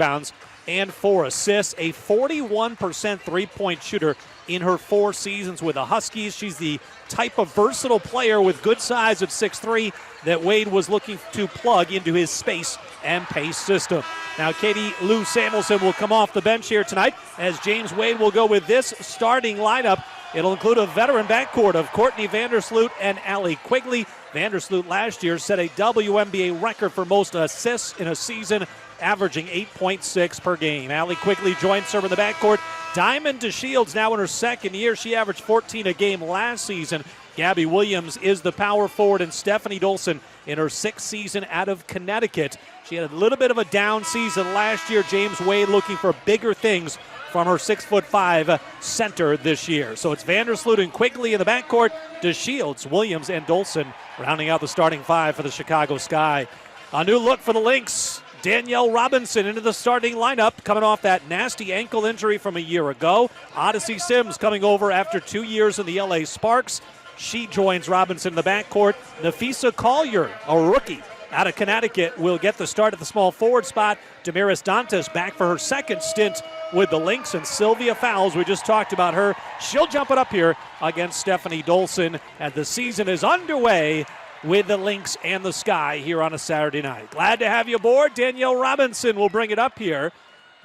rebounds and 4 assists, a 41% three-point shooter in her 4 seasons with the Huskies. She's the type of versatile player with good size at 6'3" that Wade was looking to plug into his space and pace system. Now Katie Lou Samuelson will come off the bench here tonight as James Wade will go with this starting lineup. It'll include a veteran backcourt of Courtney Vandersloot and Allie Quigley. Vandersloot last year set a WNBA record for most assists in a season, averaging 8.6 per game. Allie Quigley joins her in the backcourt. Diamond DeShields now in her second year. She averaged 14 a game last season. Gabby Williams is the power forward, and Stephanie Dolson in her 6th season out of Connecticut. She had a little bit of a down season last year. James Wade looking for bigger things from her 6'5" center this year. So it's Vandersloot and Quigley in the backcourt, DeShields, Williams, and Dolson rounding out the starting 5 for the Chicago Sky. A new look for the Lynx. Danielle Robinson into the starting lineup, coming off that nasty ankle injury from a year ago. Odyssey Sims coming over after 2 years in the LA Sparks. She joins Robinson in the backcourt. Nafisa Collier, a rookie out of Connecticut, will get the start at the small forward spot. Damaris Dantas back for her second stint with the Lynx. And Sylvia Fowles, we just talked about her. She'll jump it up here against Stephanie Dolson as the season is underway with the Lynx and the Sky here on a Saturday night. Glad to have you aboard. Danielle Robinson will bring it up here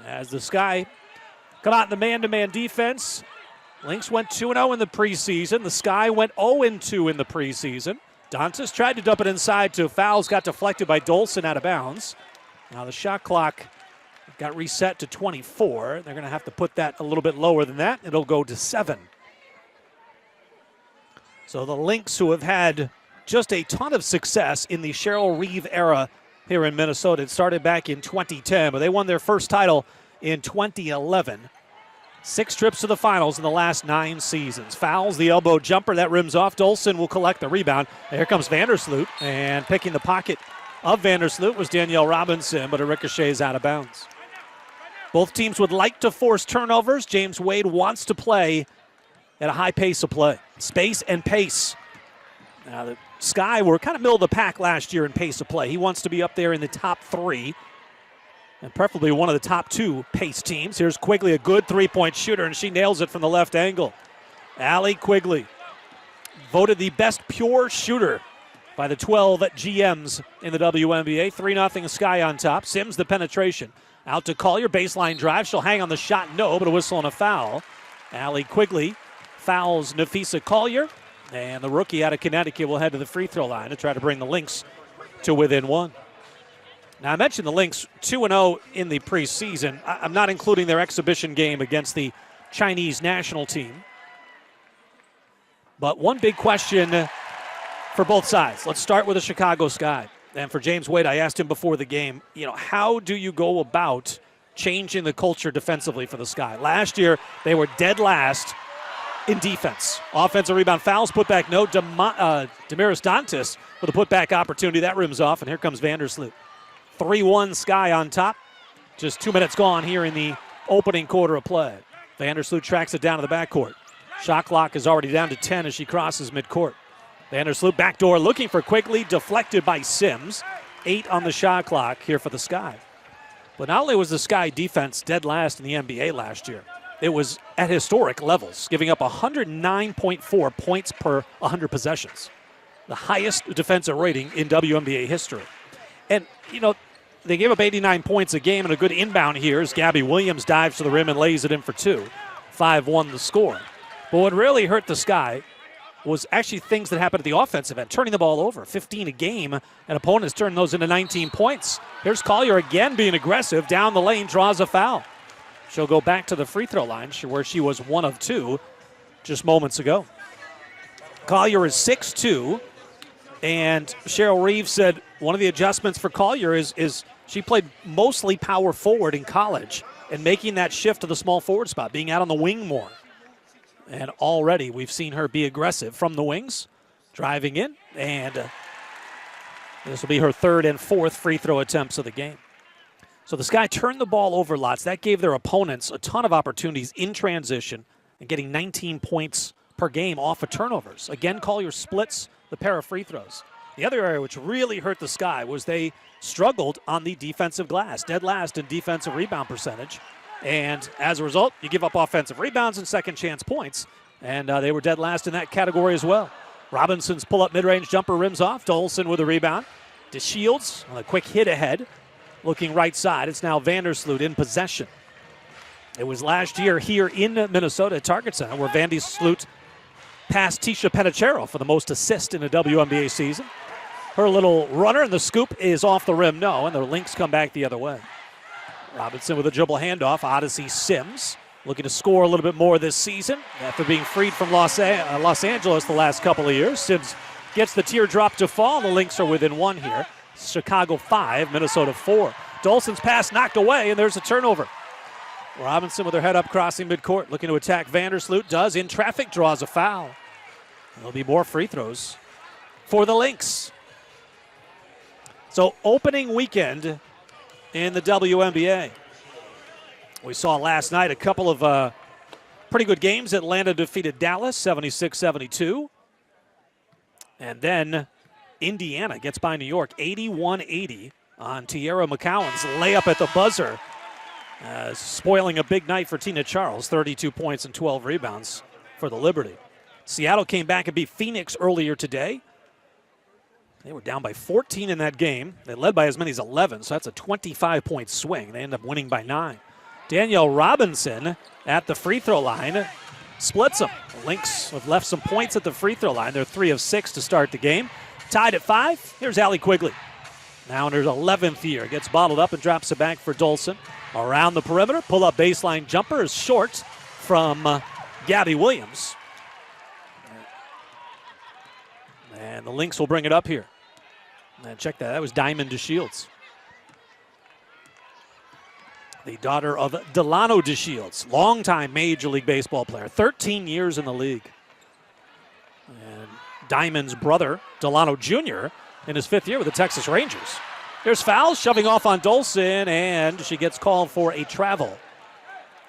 as the Sky come out in the man-to-man defense. Lynx went 2-0 in the preseason. The Sky went 0-2 in the preseason. Dantas tried to dump it inside to Fowles, got deflected by Dolson out of bounds. Now the shot clock got reset to 24. They're going to have to put that a little bit lower than that. It'll go to 7. So the Lynx, who have had just a ton of success in the Cheryl Reeve era here in Minnesota. It started back in 2010, but they won their first title in 2011. 6 trips to the finals in the last 9 seasons. Fouls the elbow jumper. That rims off. Dolson will collect the rebound. And here comes Vandersloot, and picking the pocket of Vandersloot was Danielle Robinson, but it ricochets out of bounds. Both teams would like to force turnovers. James Wade wants to play at a high pace of play. Space and pace. Now the Sky were kind of middle of the pack last year in pace of play. He wants to be up there in the top 3 and preferably one of the top 2 pace teams. Here's Quigley, a good three-point shooter, and she nails it from the left angle. Allie Quigley, voted the best pure shooter by the 12 GMs in the WNBA. 3-0 Sky on top. Sims the penetration. Out to Collier, baseline drive. She'll hang on the shot, no, but a whistle and a foul. Allie Quigley fouls Nafisa Collier. And the rookie out of Connecticut will head to the free throw line to try to bring the Lynx to within 1. Now, I mentioned the Lynx 2-0 in the preseason. I'm not including their exhibition game against the Chinese national team. But one big question for both sides. Let's start with the Chicago Sky. And for James Wade, I asked him before the game, how do you go about changing the culture defensively for the Sky? Last year, they were dead last in defense. Offensive rebound, fouls, putback, no. Damaris Dantas with a putback opportunity. That rims off, and here comes Vandersloot. 3-1 Sky on top. Just 2 minutes gone here in the opening quarter of play. Vandersloot tracks it down to the backcourt. Shot clock is already down to 10 as she crosses midcourt. Vandersloot backdoor looking for Quigley, deflected by Sims. 8 on the shot clock here for the Sky. But not only was the Sky defense dead last in the NBA last year, it was at historic levels, giving up 109.4 points per 100 possessions. The highest defensive rating in WNBA history. And, they gave up 89 points a game, and a good inbound here as Gabby Williams dives to the rim and lays it in for 2. 5-1 the score. But what really hurt the Sky was actually things that happened at the offensive end, turning the ball over. 15 a game, and opponents turn those into 19 points. Here's Collier again being aggressive. Down the lane, draws a foul. She'll go back to the free throw line where she was 1 of 2 just moments ago. Collier is 6'2", and Cheryl Reeve said one of the adjustments for Collier is she played mostly power forward in college, and making that shift to the small forward spot, being out on the wing more. And already we've seen her be aggressive from the wings, driving in, and this will be her 3rd and 4th free throw attempts of the game. So the Sky turned the ball over lots. That gave their opponents a ton of opportunities in transition and getting 19 points per game off of turnovers. Again, Collier splits the pair of free throws. The other area which really hurt the Sky was they struggled on the defensive glass, dead last in defensive rebound percentage. And as a result, you give up offensive rebounds and second chance points. And they were dead last in that category as well. Robinson's pull-up mid-range jumper rims off. Dolson with a rebound. DeShields on a quick hit ahead. Looking right side. It's now Vandersloot in possession. It was last year here in Minnesota at Target Center where Vandersloot passed Tisha Penichero for the most assists in a WNBA season. Her little runner and the scoop is off the rim, no, and the Lynx come back the other way. Robinson with a dribble handoff. Odyssey Sims looking to score a little bit more this season after being freed from Los Angeles the last couple of years. Sims gets the teardrop to fall. The Lynx are within one here. Chicago 5, Minnesota 4. Dolson's pass knocked away, and there's a turnover. Robinson with her head up crossing midcourt, looking to attack Vandersloot. Does in traffic, draws a foul. There'll be more free throws for the Lynx. So opening weekend in the WNBA. We saw last night a couple of pretty good games. Atlanta defeated Dallas 76-72. And then Indiana gets by New York 81-80 on Tierra McCowan's layup at the buzzer. Spoiling a big night for Tina Charles, 32 points and 12 rebounds for the Liberty. Seattle came back and beat Phoenix earlier today. They were down by 14 in that game. They led by as many as 11, so that's a 25-point swing. They end up winning by 9. Danielle Robinson at the free throw line splits them. The Lynx have left some points at the free throw line. They're 3 of 6 to start the game. Tied at 5. Here's Allie Quigley. Now in her 11th year. Gets bottled up and drops it back for Dolson. Around the perimeter. Pull-up baseline jumper is short from Gabby Williams. And the Lynx will bring it up here. And check that. That was Diamond DeShields. The daughter of Delano DeShields, longtime Major League Baseball player, 13 years in the league. And Diamond's brother, Delano Jr., in his 5th year with the Texas Rangers. There's fouls, shoving off on Dolson, and she gets called for a travel.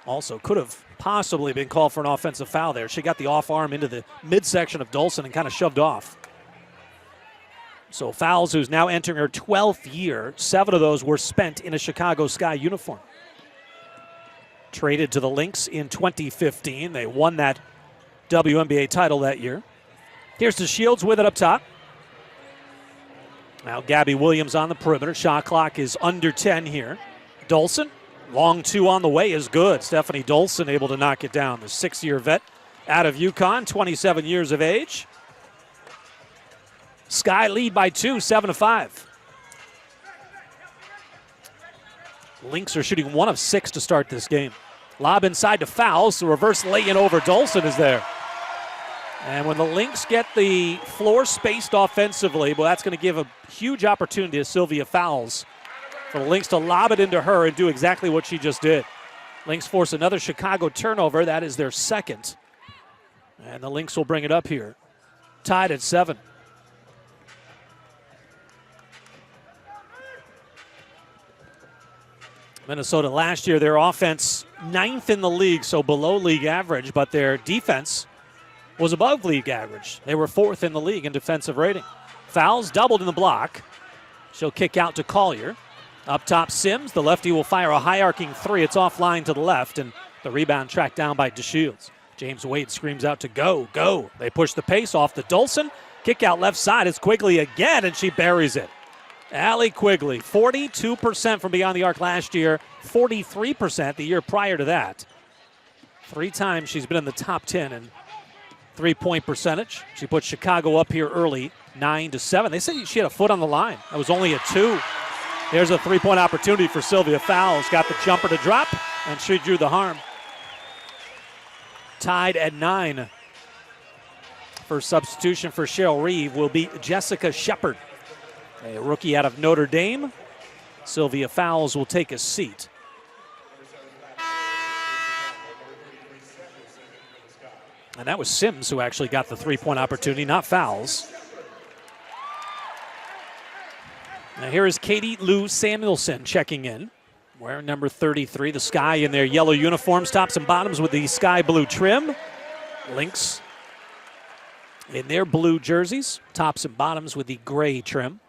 Also could have possibly been called for an offensive foul there. She got the off arm into the midsection of Dolson and kind of shoved off. So Fowles, who's now entering her 12th year, 7 of those were spent in a Chicago Sky uniform. Traded to the Lynx in 2015. They won that WNBA title that year. Here's DeShields with it up top. Now Gabby Williams on the perimeter. Shot clock is under 10 here. Dolson, long 2 on the way is good. Stephanie Dolson able to knock it down. The 6-year vet out of UConn, 27 years of age. Sky lead by 2, 7-5. Lynx are shooting 1 of 6 to start this game. Lob inside to Fowles. The reverse lay-in over Dolson is there. And when the Lynx get the floor spaced offensively, well, that's going to give a huge opportunity to Sylvia Fowles for the Lynx to lob it into her and do exactly what she just did. Lynx force another Chicago turnover. That is their 2nd. And the Lynx will bring it up here. Tied at 7. Minnesota last year, their offense 9th in the league, so below league average, but their defense was above league average. They were 4th in the league in defensive rating. Fouls doubled in the block. She'll kick out to Collier. Up top, Sims. The lefty will fire a high arcing 3. It's offline to the left, and the rebound tracked down by DeShields. James Wade screams out to go, go. They push the pace off the Dolson. Kick out left side. It's Quigley again, and she buries it. Allie Quigley, 42% from beyond the arc last year, 43% the year prior to that. 3 times she's been in the top 10 in three-point percentage. She put Chicago up here early, 9-7. They said she had a foot on the line. That was only a 2. There's a 3-point opportunity for Sylvia Fowles. Got the jumper to drop, and she drew the harm. Tied at 9. First substitution for Cheryl Reeve will be Jessica Shepard, a rookie out of Notre Dame. Sylvia Fowles will take a seat. And that was Sims who actually got the 3-point opportunity, not Fowles. Now here is Katie Lou Samuelson checking in. Wearing number 33, the Sky in their yellow uniforms, tops and bottoms with the sky blue trim. Lynx in their blue jerseys, tops and bottoms with the gray trim.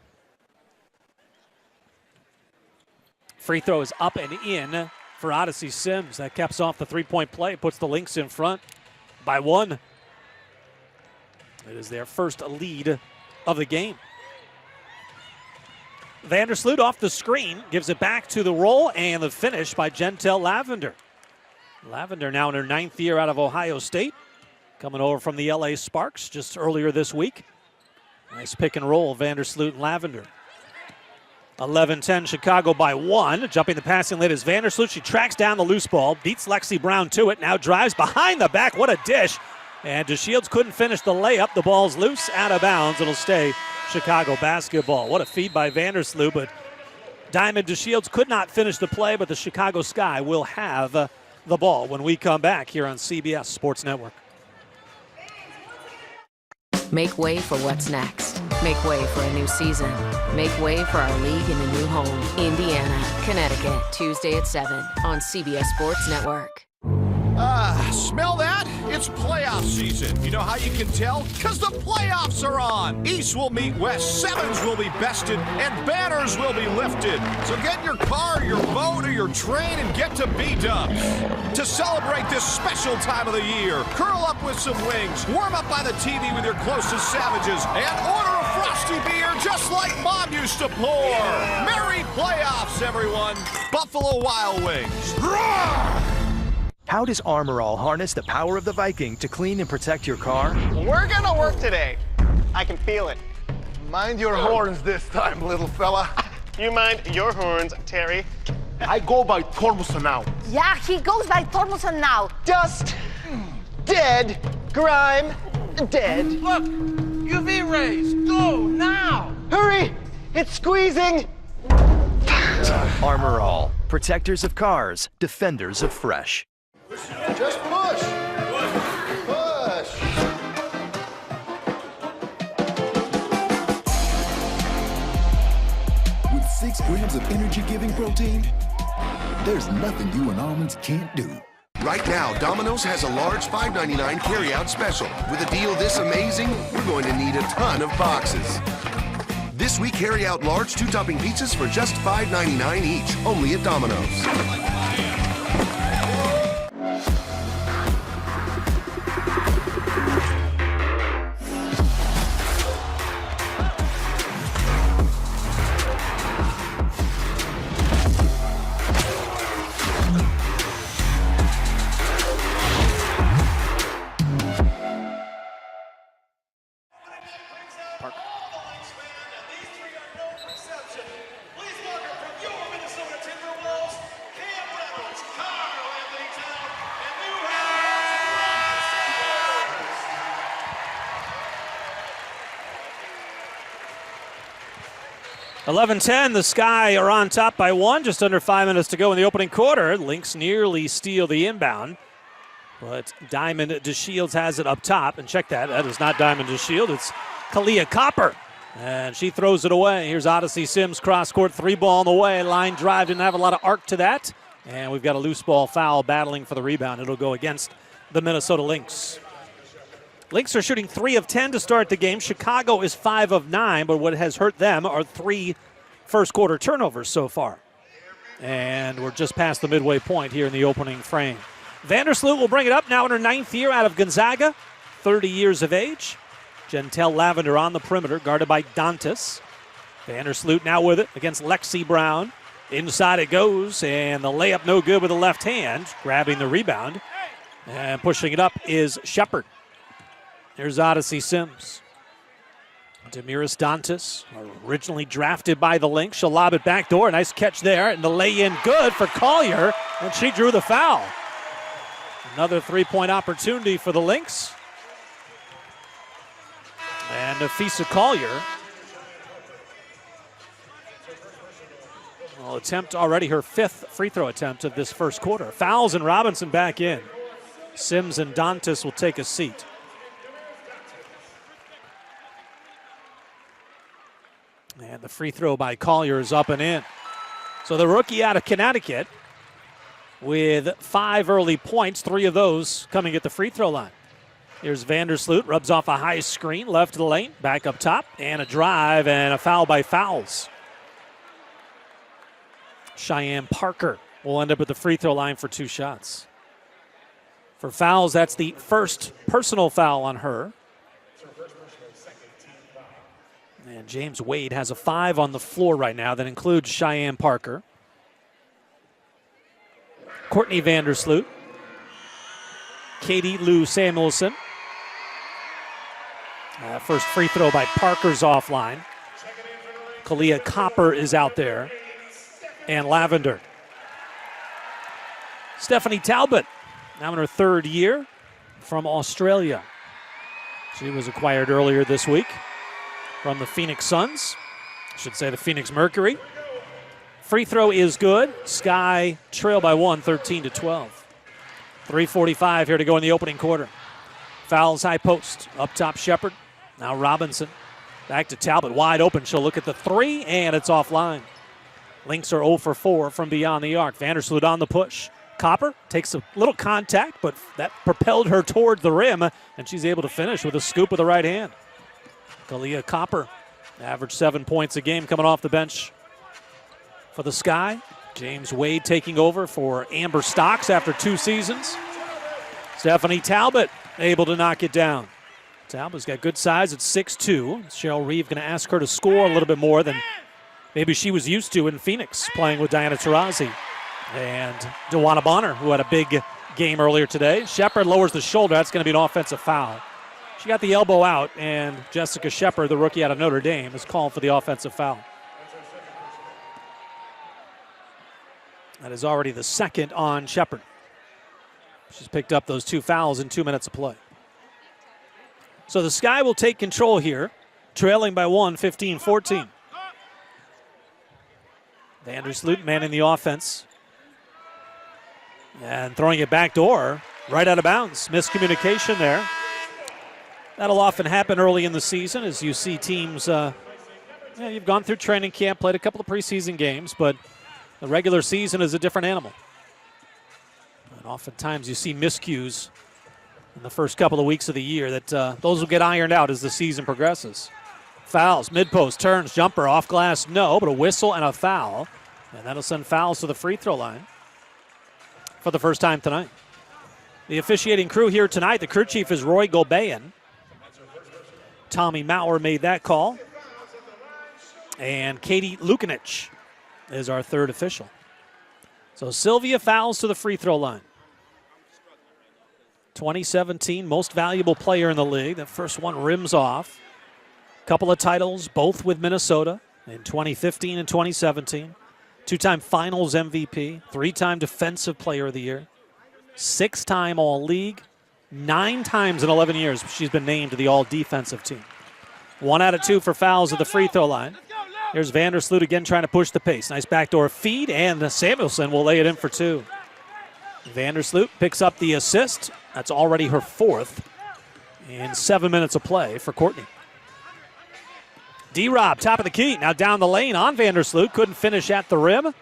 Free throw is up and in for Odyssey Sims. That caps off the three-point play, puts the Lynx in front by 1. It is their first lead of the game. Vandersloot off the screen, gives it back to the roll, and the finish by Gentel Lavender. Lavender now in her 9th year out of Ohio State, coming over from the LA Sparks just earlier this week. Nice pick and roll, Vandersloot and Lavender. 11-10, Chicago by 1. Jumping the passing lane is Vandersloot. She tracks down the loose ball, beats Lexi Brown to it, now drives behind the back. What a dish. And DeShields couldn't finish the layup. The ball's loose, out of bounds. It'll stay Chicago basketball. What a feed by Vandersloot, but Diamond DeShields could not finish the play, but the Chicago Sky will have the ball when we come back here on CBS Sports Network. Make way for what's next. Make way for a new season. Make way for our league in a new home. Indiana, Connecticut, Tuesday at 7 on CBS Sports Network. Smell that? It's playoff season. You know how you can tell? Because the playoffs are on. East will meet West, sevens will be bested, and banners will be lifted. So get in your car, your boat, or your train and get to B-Dubs. To celebrate this special time of the year, curl up with some wings, warm up by the TV with your closest savages, and order a frosty beer just like Mom used to pour. Merry playoffs, everyone. Buffalo Wild Wings. Roar! How does Armor All harness the power of the Viking to clean and protect your car? We're gonna work today. I can feel it. Mind your horns this time, little fella. You mind your horns, Terry? I go by Tormuson now. Yeah, he goes by Tormuson now. Dust, dead, grime, dead. Look, UV rays, go now! Hurry, it's squeezing. Armor All, protectors of cars, defenders of fresh. Just push. Push. With 6 grams of energy-giving protein, there's nothing you and almonds can't do. Right now, Domino's has a large $5.99 carry-out special. With a deal this amazing, we're going to need a ton of boxes. This week, carry out large 2-topping pizzas for just $5.99 each, only at Domino's. 11-10, the Sky are on top by 1. Just under 5 minutes to go in the opening quarter. Lynx nearly steal the inbound. But Diamond DeShields has it up top. And check that. That is not Diamond DeShields. It's Kalia Copper. And she throws it away. Here's Odyssey Sims, cross-court 3-ball on the way. Line drive, didn't have a lot of arc to that. And we've got a loose ball foul battling for the rebound. It'll go against the Minnesota Lynx. Lynx are shooting 3 of 10 to start the game. Chicago is 5 of 9, but what has hurt them are 3 first-quarter turnovers so far. And we're just past the midway point here in the opening frame. Vandersloot will bring it up now in her 9th year out of Gonzaga, 30 years of age. Gentel Lavender on the perimeter, guarded by Dantas. Vandersloot now with it against Lexi Brown. Inside it goes, and the layup no good with the left hand, grabbing the rebound. And pushing it up is Shepard. Here's Odyssey Sims. Demiris Dantas, originally drafted by the Lynx. She'll lob it back door. Nice catch there. And the lay-in good for Collier. And she drew the foul. Another 3-point opportunity for the Lynx. And Nafisa Collier will attempt already her 5th free throw attempt of this first quarter. Fouls and Robinson back in. Sims and Dantas will take a seat. And the free throw by Collier is up and in. So the rookie out of Connecticut with 5 early points, 3 of those coming at the free throw line. Here's Vandersloot, rubs off a high screen, left to the lane, back up top, and a drive, and a foul by Fowles. Cheyenne Parker will end up at the free throw line for 2 shots. For Fowles, that's the first personal foul on her. And James Wade has a 5 on the floor right now that includes Cheyenne Parker. Courtney Vandersloot. Katie Lou Samuelson. First free throw by Parker's offline. Kalia Copper is out there. And Lavender. Stephanie Talbot, now in her 3rd year from Australia. She was acquired earlier this week from the Phoenix Suns. I should say the Phoenix Mercury. Free throw is good. Sky trail by 1, 13-12. 3:45 here to go in the opening quarter. Fouls high post. Up top Shepard. Now Robinson. Back to Talbot. Wide open. She'll look at the 3, and it's offline. Lynx are 0 for 4 from beyond the arc. Vandersloot on the push. Copper takes a little contact, but that propelled her toward the rim, and she's able to finish with a scoop with the right hand. Kalia Copper, average 7 points a game coming off the bench for the Sky. James Wade taking over for Amber Stocks after 2 seasons. Stephanie Talbot able to knock it down. Talbot's got good size at 6'2". Cheryl Reeve going to ask her to score a little bit more than maybe she was used to in Phoenix, playing with Diana Taurasi and DeWanna Bonner, who had a big game earlier today. Shepard lowers the shoulder. That's going to be an offensive foul. She got the elbow out, and Jessica Shepard, the rookie out of Notre Dame, is called for the offensive foul. That is already the 2nd on Shepard. She's picked up those 2 fouls in 2 minutes of play. So the Sky will take control here, trailing by 1, 15-14. Vandersloot manning the offense. And throwing it back door, right out of bounds. Miscommunication there. That'll often happen early in the season as you see teams, you've gone through training camp, played a couple of preseason games, but the regular season is a different animal. And oftentimes you see miscues in the first couple of weeks of the year that those will get ironed out as the season progresses. Fouls, mid-post, turns, jumper, off glass, no, but a whistle and a foul. And that'll send Fowles to the free throw line for the first time tonight. The officiating crew here tonight, the crew chief is Roy Golbayan. Tommy Maurer made that call. And Katie Lukanich is our 3rd official. So Sylvia Fowles to the free throw line. 2017 most valuable player in the league. That first one rims off. Couple of titles, both with Minnesota in 2015 and 2017. 2-time finals MVP, 3-time defensive player of the year, 6-time all-league, 9 times in 11 years she's been named to the all-defensive team. 1 out of 2 for fouls at the free throw line. Here's Vandersloot again trying to push the pace. Nice backdoor feed, and Samuelson will lay it in for 2. Vandersloot picks up the assist. That's already her 4th in 7 minutes of play for Courtney. D-Rob, top of the key, now down the lane on Vandersloot. Couldn't finish at the rim.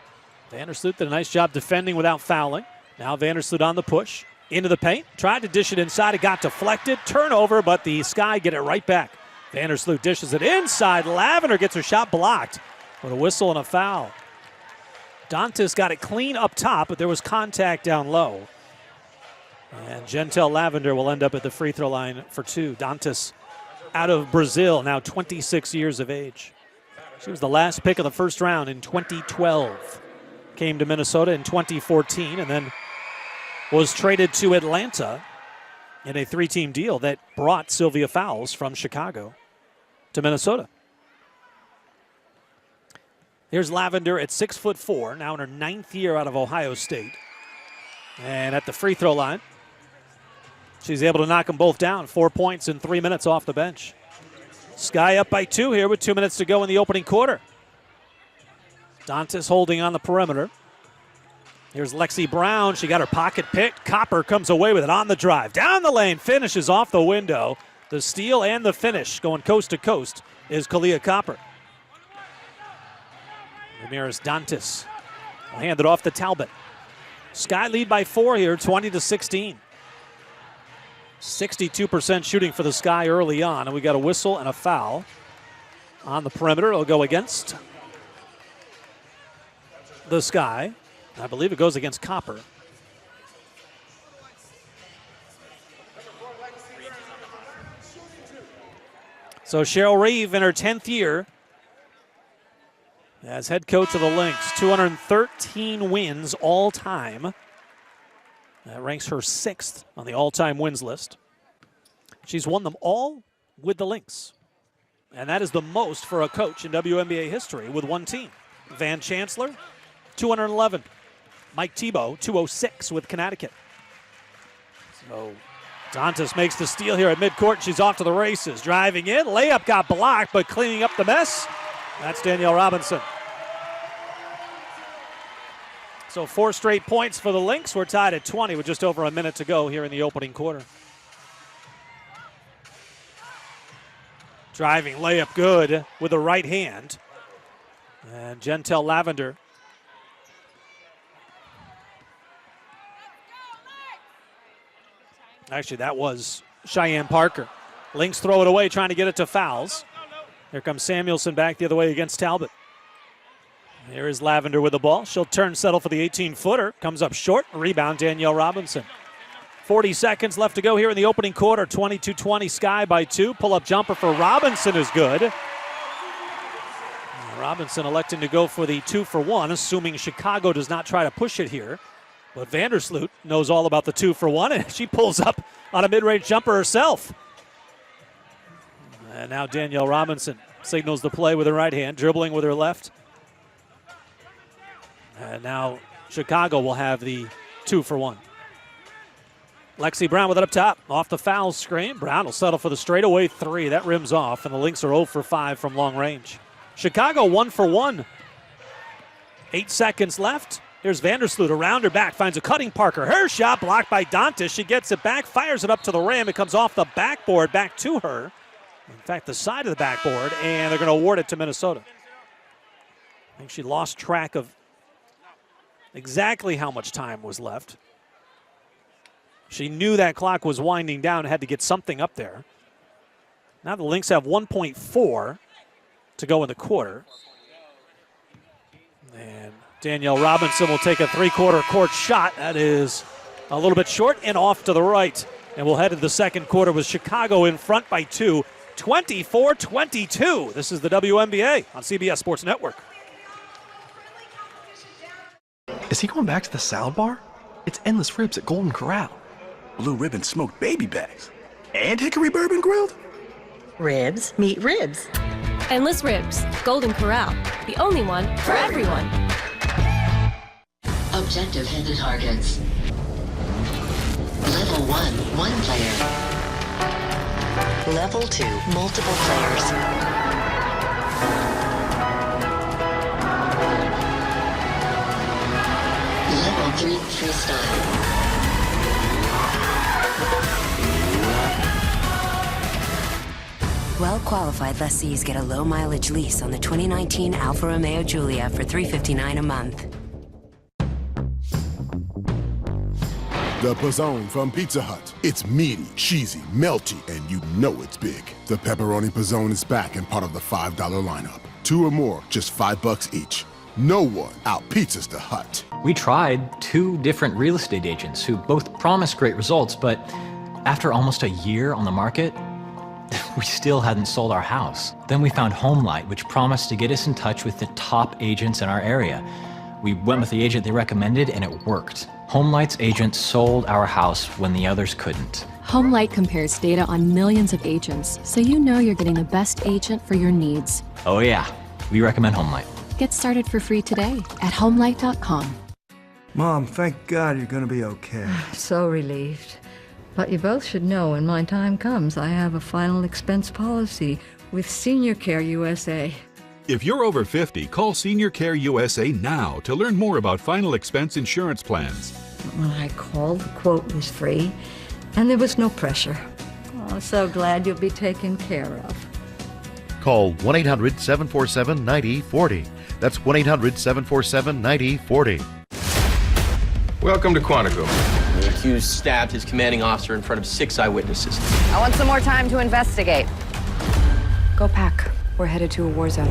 Vandersloot did a nice job defending without fouling. Now Vandersloot on the push, into the paint. Tried to dish it inside, it got deflected. Turnover, but the Sky get it right back. Vandersloot dishes it inside. Lavender gets her shot blocked with a whistle and a foul. Dantas got it clean up top, but there was contact down low. And Gentel Lavender will end up at the free throw line for 2. Dantas out of Brazil, now 26 years of age. She was the last pick of the first round in 2012. Came to Minnesota in 2014 and then was traded to Atlanta in a 3-team deal that brought Sylvia Fowles from Chicago to Minnesota. Here's Lavender at 6'4", now in her 9th year out of Ohio State. And at the free throw line, she's able to knock them both down. 4 points in 3 minutes off the bench. Sky up by 2 here with 2 minutes to go in the opening quarter. Dantas holding on the perimeter. Here's Lexi Brown. She got her pocket picked. Copper comes away with it on the drive. Down the lane, finishes off the window. The steal and the finish going coast to coast is Kalia Copper. Ramirez Dantas will hand it off to Talbot. Sky lead by 4 here, 20-16. 62% shooting for the Sky early on, and we got a whistle and a foul on the perimeter. It'll go against the Sky. I believe it goes against Copper. So Cheryl Reeve in her 10th year as head coach of the Lynx, 213 wins all time. That ranks her 6th on the all-time wins list. She's won them all with the Lynx. And that is the most for a coach in WNBA history with one team. Van Chancellor, 211. Mike Tebow, 206 with Connecticut. So Dantas makes the steal here at midcourt. She's off to the races. Driving in. Layup got blocked, but cleaning up the mess, that's Danielle Robinson. So 4 straight points for the Lynx. We're tied at 20 with just over a minute to go here in the opening quarter. Driving layup good with the right hand. And Gentel Lavender. Actually, that was Cheyenne Parker. Lynx throw it away, trying to get it to fouls. Here comes Samuelson back the other way against Talbot. Here is Lavender with the ball. She'll turn, settle for the 18-footer. Comes up short. Rebound, Danielle Robinson. 40 seconds left to go here in the opening quarter. 22-20, Sky by 2. Pull-up jumper for Robinson is good. Robinson electing to go for the 2-for-1, assuming Chicago does not try to push it here. But Vandersloot knows all about the 2-for-1, and she pulls up on a mid-range jumper herself. And now Danielle Robinson signals the play with her right hand, dribbling with her left. And now Chicago will have the 2-for-1. Lexi Brown with it up top, off the foul screen. Brown will settle for the straightaway 3. That rims off, and the Lynx are 0-for-5 from long range. Chicago 1-for-1. 8 seconds left. Here's Vandersloot around her back, finds a cutting Parker. Her shot blocked by Dantas. She gets it back, fires it up to the rim. It comes off the backboard back to her. In fact, the side of the backboard, and they're going to award it to Minnesota. I think she lost track of exactly how much time was left. She knew that clock was winding down and had to get something up there. Now the Lynx have 1.4 to go in the quarter. And Danielle Robinson will take a 3-quarter court shot. That is a little bit short and off to the right. And we'll head to the second quarter with Chicago in front by 2, 24-22. This is the WNBA on CBS Sports Network. Is he going back to the salad bar? It's endless ribs at Golden Corral. Blue ribbon smoked baby backs. And hickory bourbon grilled? Ribs meet ribs. Endless Ribs, Golden Corral, the only one for everyone. Objective hidden targets. Level 1, 1 player. Level 2, multiple players. Level 3, freestyle. Well-qualified lessees get a low-mileage lease on the 2019 Alfa Romeo Giulia for $359 a month. The Pizzone from Pizza Hut. It's meaty, cheesy, melty, and you know it's big. The Pepperoni Pizzone is back and part of the $5 lineup. 2 or more, just $5 each. No one out-pizzas the Hut. We tried 2 different real estate agents who both promised great results, but after almost a year on the market, we still hadn't sold our house. Then we found HomeLight, which promised to get us in touch with the top agents in our area. We went with the agent they recommended, and it worked. HomeLight's agent sold our house when the others couldn't. HomeLight compares data on millions of agents, so you know you're getting the best agent for your needs. Oh yeah, we recommend HomeLight. Get started for free today at HomeLight.com. Mom, thank God you're gonna be okay. So relieved. But you both should know when my time comes, I have a final expense policy with Senior Care USA. If you're over 50, call Senior Care USA now to learn more about final expense insurance plans. When I called, the quote was free, and there was no pressure. Oh, so glad you'll be taken care of. Call 1-800-747-9040. That's 1-800-747-9040. Welcome to Quantico. The accused stabbed his commanding officer in front of 6 eyewitnesses. I want some more time to investigate. Go pack. We're headed to a war zone.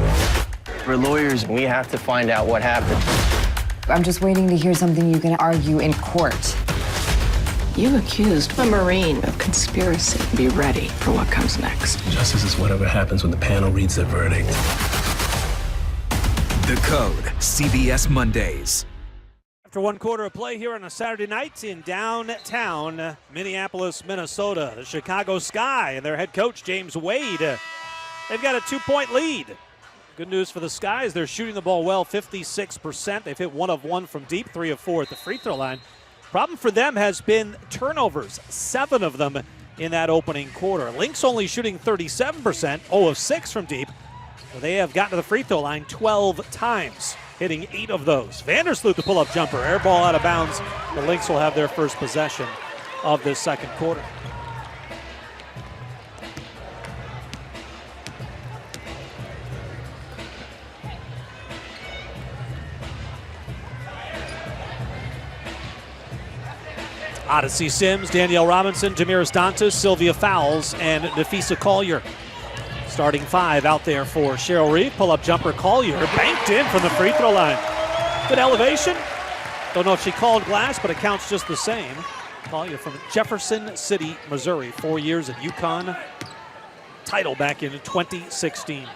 We're lawyers, we have to find out what happened. I'm just waiting to hear something you can argue in court. You accused a Marine of conspiracy. Be ready for what comes next. Justice is whatever happens when the panel reads their verdict. The Code, CBS Mondays. After one quarter of play here on a Saturday night in downtown Minneapolis, Minnesota, the Chicago Sky and their head coach, James Wade, they've got a 2-point lead. Good news for the Skies. They're shooting the ball well, 56%. They've hit 1 of 1 from deep, 3 of 4 at the free throw line. Problem for them has been turnovers, 7 of them in that opening quarter. Lynx only shooting 37%, 0 of 6 from deep. So they have gotten to the free throw line 12 times, hitting 8 of those. Vandersloot, the pull-up jumper, air ball out of bounds. The Lynx will have their first possession of this second quarter. Odyssey Sims, Danielle Robinson, Jamiris Dantas, Sylvia Fowles, and Nafisa Collier. Starting 5 out there for Cheryl Reed. Pull-up jumper Collier banked in from the free throw line. Good elevation. Don't know if she called glass, but it counts just the same. Collier from Jefferson City, Missouri. 4 years at UConn. Title back in 2016.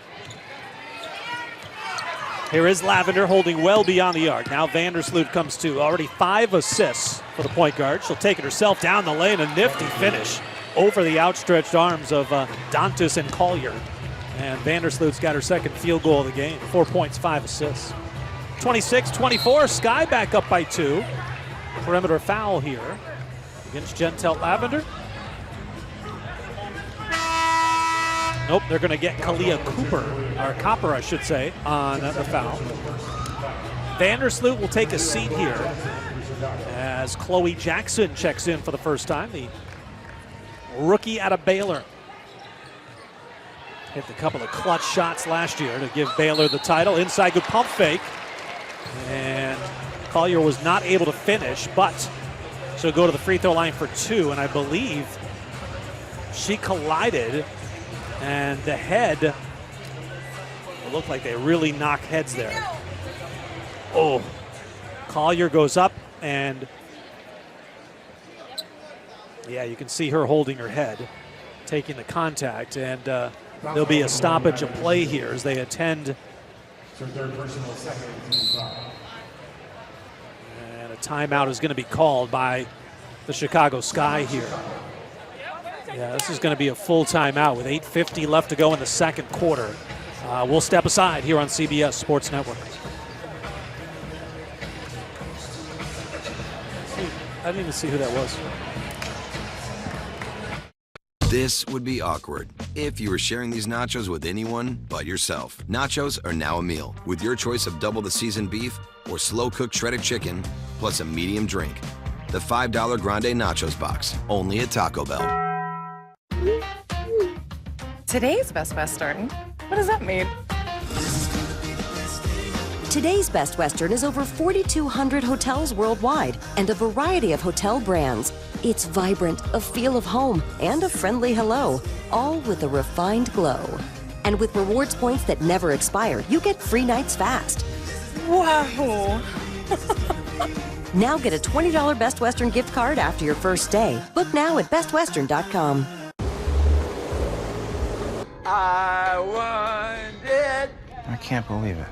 Here is Lavender holding well beyond the arc. Now Vandersloot comes to. Already 5 assists for the point guard. She'll take it herself down the lane. A nifty finish over the outstretched arms of Dantas and Collier. And Vandersloot's got her second field goal of the game. 4 points, 5 assists. 26-24. Sky back up by 2. Perimeter foul here against Gentelle Lavender. Nope, they're going to get Kalia Copper, I should say, on the foul. Vandersloot will take a seat here as Chloe Jackson checks in for the first time, the rookie out of Baylor. Hit a couple of clutch shots last year to give Baylor the title. Inside, good pump fake. And Collier was not able to finish, but she'll go to the free throw line for 2, and I believe she collided. And the head, it looked like they really knocked heads there. Oh, Collier goes up and, yeah, you can see her holding her head, taking the contact. And there'll be a stoppage of play here as they attend. And a timeout is going to be called by the Chicago Sky here. Yeah, this is going to be a full timeout with 8:50 left to go in the second quarter. We'll step aside here on CBS Sports Network. I didn't even see who that was. This would be awkward if you were sharing these nachos with anyone but yourself. Nachos are now a meal with your choice of double the seasoned beef or slow-cooked shredded chicken plus a medium drink. The $5 Grande Nachos Box, only at Taco Bell. Today's Best Western? What does that mean? Today's Best Western is over 4,200 hotels worldwide and a variety of hotel brands. It's vibrant, a feel of home, and a friendly hello, all with a refined glow. And with rewards points that never expire, you get free nights fast. Wow! Now get a $20 Best Western gift card after your first stay. Book now at bestwestern.com. I want it. I can't believe it.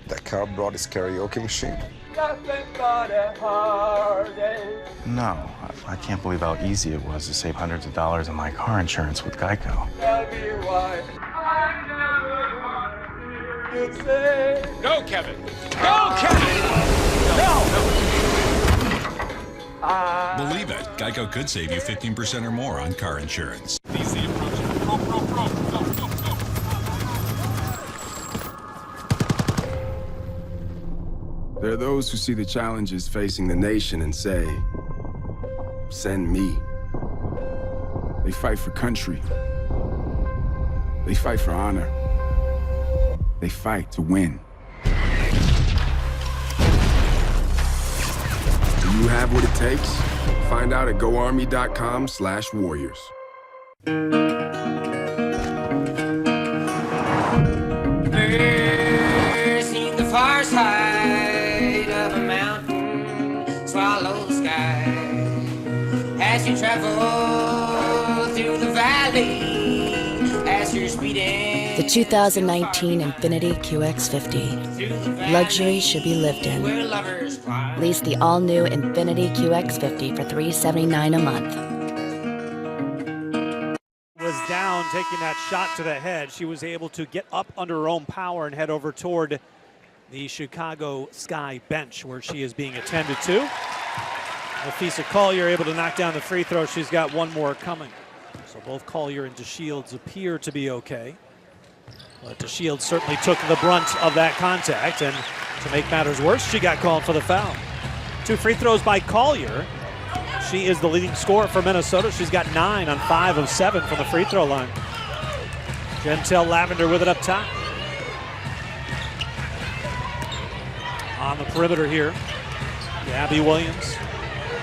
That cop brought his karaoke machine. Nothing but a heartache. No, I can't believe how easy it was to save hundreds of dollars on my car insurance with Geico. Tell me why I never wanted to say. Go, Kevin. Go, Kevin. No. Believe it, Geico could save you 15% or more on car insurance. Easy approach. There are those who see the challenges facing the nation and say, send me. They fight for country. They fight for honor. They fight to win. you have what it takes? Find out at GoArmy.com/warriors. Seen the far side of a mountain, swallow the sky. As you travel through the valley, as you're speeding. The 2019 Infiniti QX50. Luxury should be lived in. Lease the all-new Infiniti QX50 for $379 a month. Was down, taking that shot to the head. She was able to get up under her own power and head over toward the Chicago Sky bench where she is being attended to. Nafisa Collier able to knock down the free throw. She's got one more coming. So both Collier and DeShields appear to be okay. But DeShields certainly took the brunt of that contact, and to make matters worse, she got called for the foul. 2 free throws by Collier. She is the leading scorer for Minnesota. She's got 9 on 5 of 7 from the free throw line. Gentel Lavender with it up top. On the perimeter here, Gabby Williams.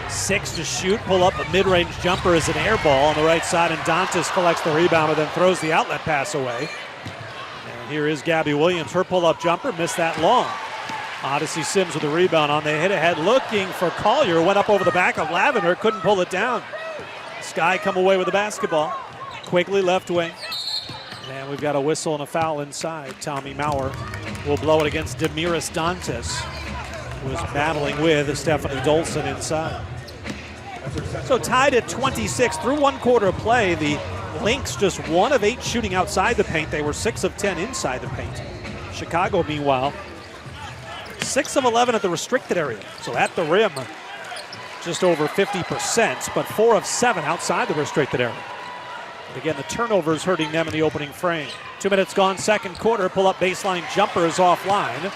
6 to shoot, pull up a mid-range jumper as an air ball on the right side, and Dantas collects the rebound and then throws the outlet pass away. And here is Gabby Williams. Her pull-up jumper missed that long. Odyssey Sims with the rebound on the hit ahead, looking for Collier. Went up over the back of Lavender, couldn't pull it down. Sky come away with the basketball. Quickly left wing. And we've got a whistle and a foul inside. Tommy Maurer will blow it against Demiris Dantas, who was battling with Stephanie Dolson inside. So tied at 26 through 1 quarter of play. The Lynx just 1 of 8 shooting outside the paint. They were 6 of 10 inside the paint. Chicago, meanwhile, 6 of 11 at the restricted area. So at the rim, just over 50%, but 4 of 7 outside the restricted area. But again, the turnovers hurting them in the opening frame. 2 minutes gone, second quarter. Pull up baseline jumper is offline.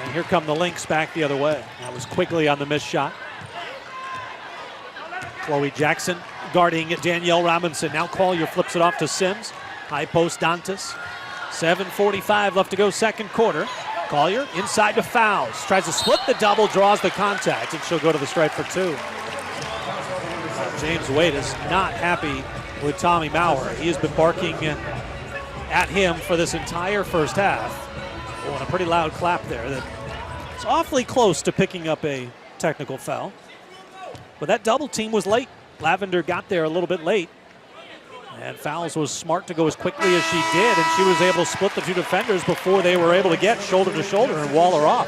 And here come the Lynx back the other way. That was Quigley on the missed shot. Chloe Jackson guarding Danielle Robinson. Now Collier flips it off to Sims. High post Dantas. 7:45 left to go, second quarter. Collier inside to Fouls. Tries to split the double, draws the contact, and she'll go to the stripe for 2. James Wade is not happy with Tommy Maurer. He has been barking at him for this entire first half. Oh, and a pretty loud clap there. That's awfully close to picking up a technical foul. But that double team was late. Lavender got there a little bit late. And Fouls was smart to go as quickly as she did, and she was able to split the 2 defenders before they were able to get shoulder to shoulder and wall her off.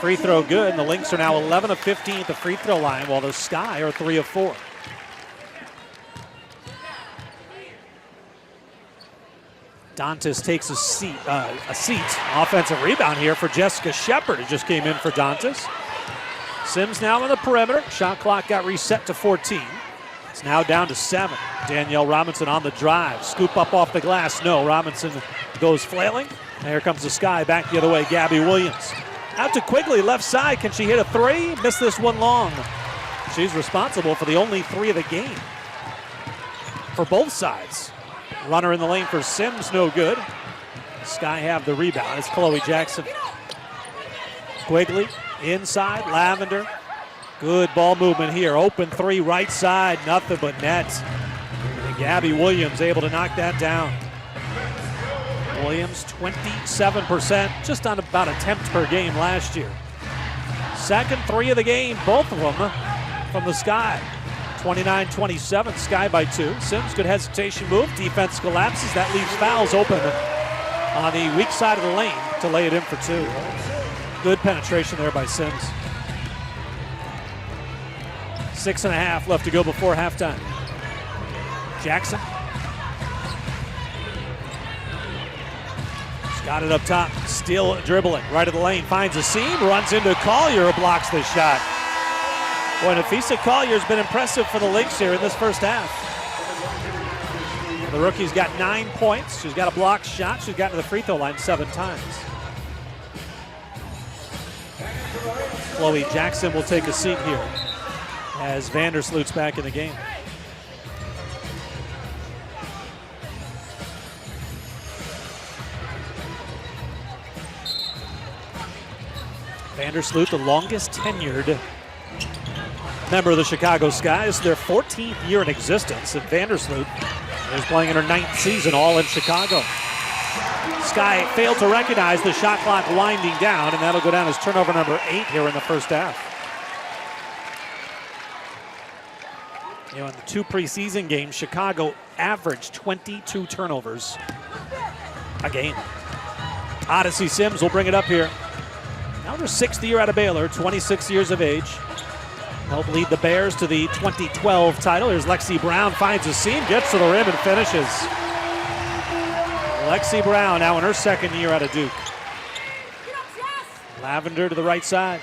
Free throw good, and the Lynx are now 11 of 15 at the free throw line, while the Sky are 3 of 4. Dantas takes a seat. Offensive rebound here for Jessica Shepard, who just came in for Dantas. Sims now on the perimeter. Shot clock got reset to 14. It's now down to 7. Danielle Robinson on the drive. Scoop up off the glass. No, Robinson goes flailing. And here comes the Sky back the other way. Gabby Williams. Out to Quigley, left side. Can she hit a 3? Missed this one long. She's responsible for the only 3 of the game for both sides. Runner in the lane for Sims, no good. Sky have the rebound. It's Chloe Jackson. Quigley inside, Lavender. Good ball movement here. Open 3 right side, nothing but net. And Gabby Williams able to knock that down. Williams 27%, just on about attempt per game last year. Second 3 of the game, both of them from the Sky. 29-27, Sky by 2. Sims, good hesitation move. Defense collapses. That leaves Fouls open on the weak side of the lane to lay it in for 2. Good penetration there by Sims. 6.5 left to go before halftime. Jackson. She's got it up top. Still dribbling. Right of the lane. Finds a seam. Runs into Collier. Blocks the shot. Boy, Nafisa Collier's been impressive for the Lynx here in this first half. The rookie's got 9 points. She's got a blocked shot. She's gotten to the free throw line 7 times. Chloe Jackson will take a seat here as Vandersloot's back in the game. Vandersloot, the longest tenured member of the Chicago Sky. This is their 14th year in existence, and Vandersloot is playing in her 9th season, all in Chicago. Sky failed to recognize the shot clock winding down, and that'll go down as turnover number 8 here in the first half. In the 2 preseason games, Chicago averaged 22 turnovers a game. Odyssey Sims will bring it up here. Now her 6th year out of Baylor, 26 years of age. Helped lead the Bears to the 2012 title. Here's Lexi Brown, finds a seam, gets to the rim and finishes. Lexi Brown now in her 2nd year out of Duke. Lavender to the right side.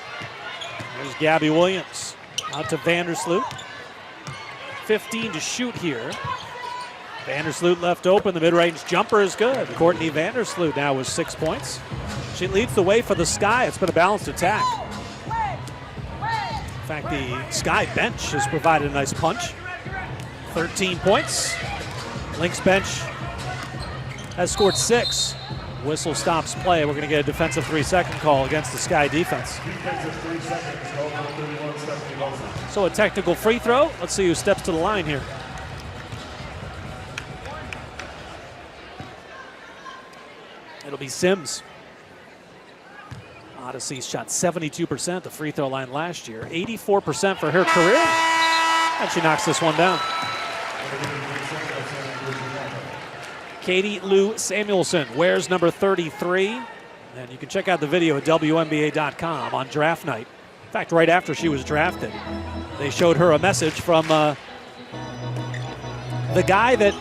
There's Gabby Williams. Out to Vandersloot. 15 to shoot here. Vandersloot left open. The mid-range jumper is good. Courtney Vandersloot now with 6 points. She leads the way for the Sky. It's been a balanced attack. In fact, the Sky bench has provided a nice punch. 13 points. Lynx bench has scored 6. Whistle stops play. We're going to get a defensive 3-second call against the Sky defense. So a technical free throw. Let's see who steps to the line here. It'll be Sims. Odyssey shot 72% the free throw line last year, 84% for her career, and she knocks this one down. Katie Lou Samuelson wears number 33, and you can check out the video at WNBA.com on draft night. In fact, right after she was drafted, they showed her a message from the guy that,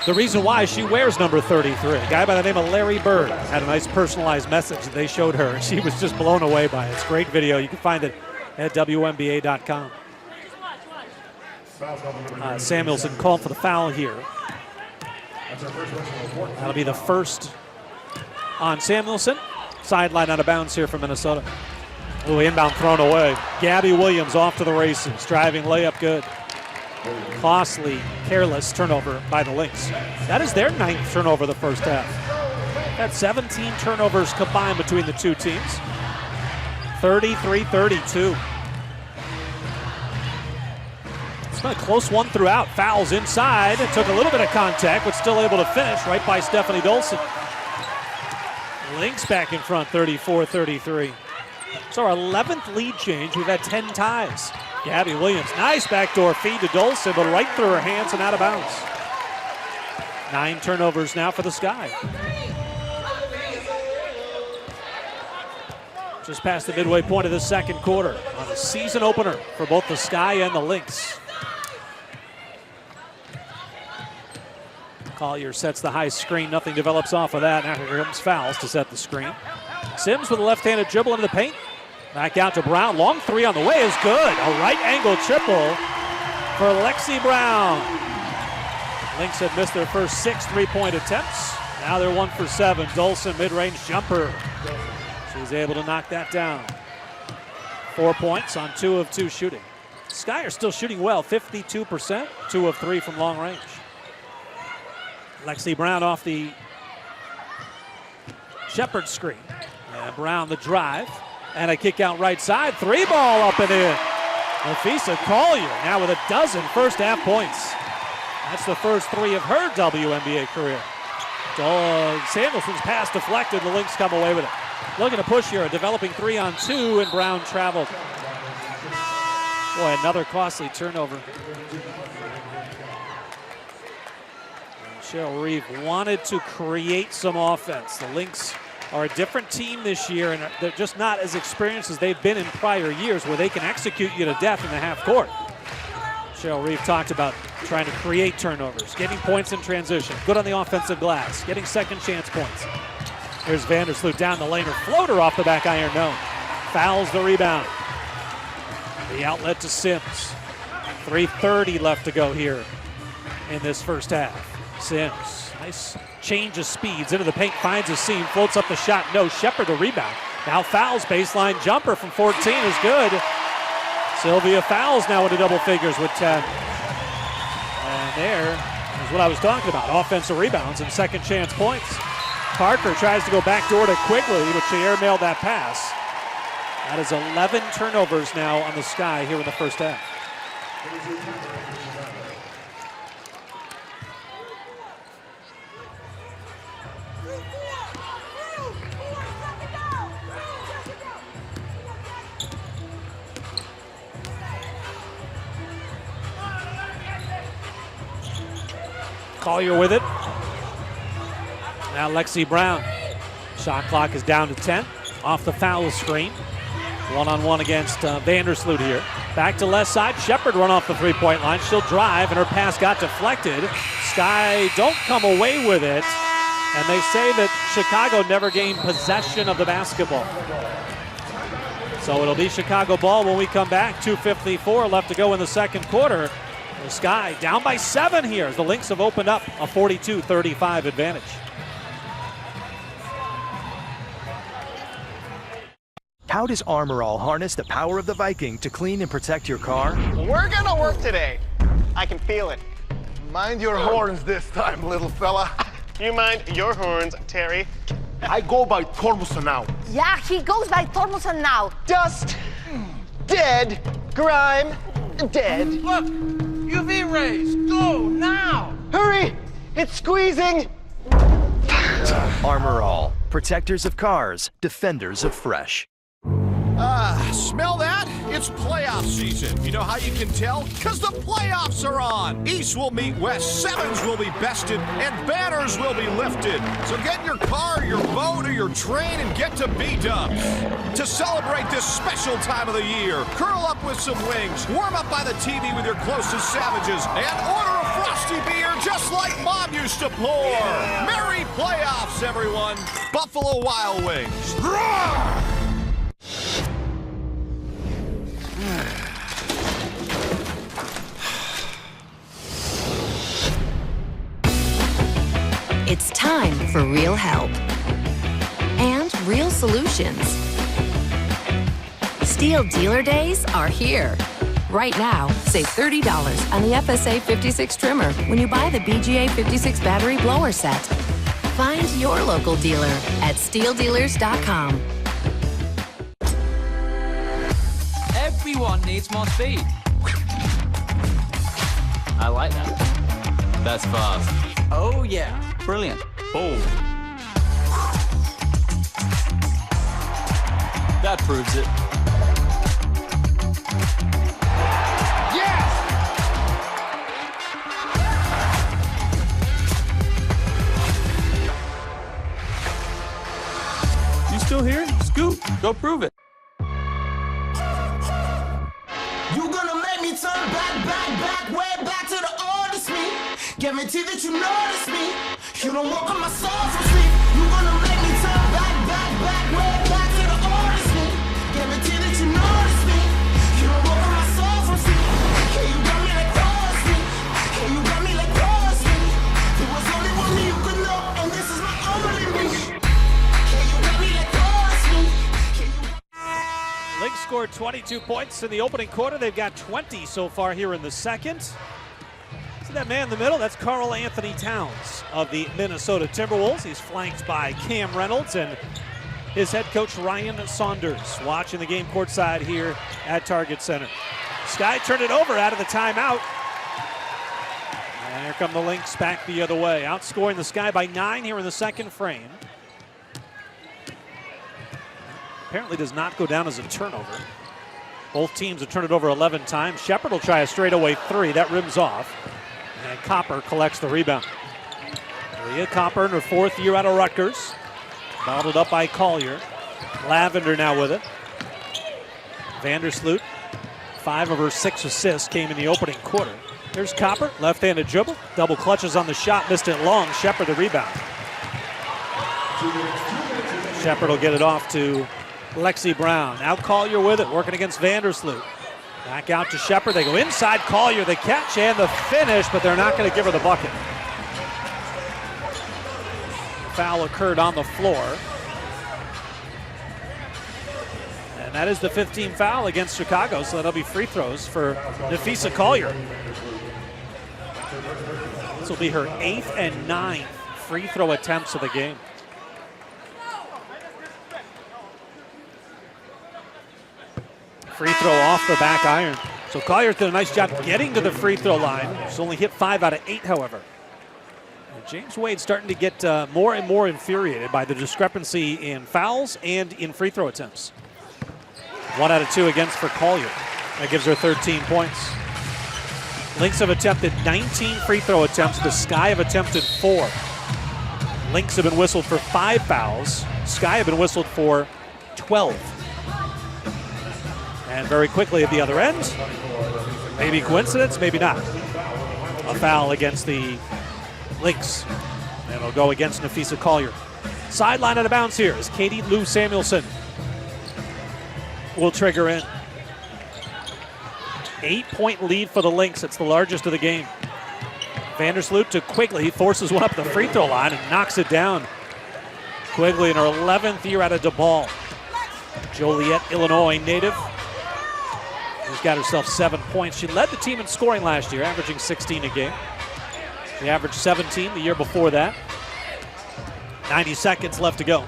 the reason why she wears number 33. A guy by the name of Larry Bird had a nice personalized message that they showed her, and she was just blown away by it. It's a great video. You can find it at WNBA.com. Samuelson called for the foul here. That'll be the first on Samuelson. Sideline out of bounds here for Minnesota. Ooh, inbound thrown away. Gabby Williams off to the races. Driving layup good. Costly, careless turnover by the Lynx. That is their 9th turnover the first half. That's 17 turnovers combined between the two teams. 33-32. It's been a close one throughout. Fouls inside. It took a little bit of contact, but still able to finish right by Stephanie Dolson. Lynx back in front, 34-33. It's our 11th lead change. We've had 10 ties. Gabby Williams, nice backdoor feed to Dolson, but right through her hands and out of bounds. 9 turnovers now for the Sky. Just past the midway point of the second quarter on a season opener for both the Sky and the Lynx. Collier sets the high screen. Nothing develops off of that. Now here comes fouls to set the screen. Sims with a left-handed dribble into the paint. Back out to Brown. Long 3 on the way is good. A right angle triple for Lexi Brown. Lynx had missed their first 6 3-point attempts. Now they're 1 for 7. Dolson mid-range jumper. She's able to knock that down. 4 points on 2 of 2 shooting. Sky are still shooting well, 52%, 2 of 3 from long range. Lexi Brown off the Shepard screen. And Brown the drive. And a kick out right side. 3 ball up and in. Nafisa Collier now with a dozen first half points. That's the first 3 of her WNBA career. Samuelson's pass deflected. The Lynx come away with it. Looking to push here. A developing 3-on-2, and Brown traveled. Boy, another costly turnover. Cheryl Reeve wanted to create some offense. The Lynx are a different team this year, and they're just not as experienced as they've been in prior years where they can execute you to death in the half court. Cheryl Reeve talked about trying to create turnovers, getting points in transition, good on the offensive glass, getting second chance points. Here's Vandersloot down the lane. Her floater off the back iron, no. Fouls the rebound. The outlet to Sims. 3:30 left to go here in this first half. Sims, nice change of speeds into the paint, finds a seam, floats up the shot, no. Shepard the rebound. Now fouls, baseline jumper from 14 is good. Sylvia Fowles now into double figures with 10. And there is what I was talking about, offensive rebounds and second chance points. Parker tries to go backdoor to Quigley, but she airmailed that pass. That is 11 turnovers now on the Sky here in the first half. Collier with it. Now Lexi Brown. Shot clock is down to 10. Off the foul screen. One-on-one against Vandersloot here. Back to left side. Shepard run off the three-point line. She'll drive, and her pass got deflected. Sky don't come away with it. And they say that Chicago never gained possession of the basketball. So it'll be Chicago ball when we come back. 2:54 left to go in the second quarter. The Sky down by 7 here as the Lynx have opened up a 42-35 advantage. How does Armor All harness the power of the Viking to clean and protect your car? We're gonna work today. I can feel it. Mind your horns this time, little fella. You mind your horns, Terry? I go by Tormuson now. Yeah, he goes by Tormuson now. Dust, dead, grime, dead. Look, UV rays, go now. Hurry, it's squeezing. Armor All, protectors of cars, defenders of fresh. Smell that? It's playoff season. You know how you can tell? Because the playoffs are on. East will meet West, sevens will be bested, and banners will be lifted. So get in your car, your boat, or your train and get to B-Dubs. To celebrate this special time of the year, curl up with some wings, warm up by the TV with your closest savages, and order a frosty beer just like Mom used to pour. Merry playoffs, everyone. Buffalo Wild Wings. Roar! It's time for real help and real solutions. Steel Dealer Days are here. Right now, save $30 on the FSA 56 trimmer when you buy the BGA 56 battery blower set. Find your local dealer at steeldealers.com. Everyone needs more speed. I like that. That's fast. Oh yeah. Brilliant. Boom. That proves it. Yes! You still here? Scoop. Go prove it. You gonna make me turn back, way back to the oldest me. Guarantee that you notice me. You don't walk on my soul from sleep. You gonna make me turn back, way back to the oldest me. Guarantee that you notice me. You don't walk on my soul from sleep. Yeah, you got me like cross me. Yeah, you got me like cross me. There was only one me you could know, and this is my only me. Yeah, you got me like cross me. Lynx scored 22 points in the opening quarter. They've got 20 so far here in the second. See that man in the middle? That's Karl Anthony Towns of the Minnesota Timberwolves. He's flanked by Cam Reynolds and his head coach Ryan Saunders watching the game courtside here at Target Center. Sky turned it over out of the timeout. And here come the Lynx back the other way, outscoring the Sky by 9 here in the second frame. Apparently does not go down as a turnover. Both teams have turned it over 11 times. Shepard will try a straightaway 3. That rims off. And Copper collects the rebound. Leah Copper in her 4th year out of Rutgers. Bottled up by Collier. Lavender now with it. Vandersloot, 5 of her 6 assists came in the opening quarter. There's Copper, left-handed dribble. Double clutches on the shot, missed it long. Shepard the rebound. Shepard will get it off to Lexi Brown. Now Collier with it, working against Vandersloot. Back out to Shepard. They go inside. Collier, the catch and the finish, but they're not going to give her the bucket. Foul occurred on the floor. And that is the 15th foul against Chicago, so that'll be free throws for Nafisa Collier. This will be her 8th and 9th free throw attempts of the game. Free throw off the back iron. So Collier's did a nice job getting to the free throw line. She's only hit 5 out of 8, however. And James Wade starting to get more and more infuriated by the discrepancy in fouls and in free throw attempts. 1 out of 2 against for Collier. That gives her 13 points. Lynx have attempted 19 free throw attempts. The Sky have attempted 4. Lynx have been whistled for 5 fouls. Sky have been whistled for 12. And very quickly at the other end, maybe coincidence, maybe not. A foul against the Lynx. And it'll go against Nafisa Collier. Sideline out of bounds here is Katie Lou Samuelson. Will trigger in. 8-point lead for the Lynx. It's the largest of the game. Vandersloot to Quigley. He forces one up the free throw line and knocks it down. Quigley in her 11th year out of DePaul. Joliet, Illinois native. She's got herself 7 points. She led the team in scoring last year, averaging 16 a game. She averaged 17 the year before that. 90 seconds left to go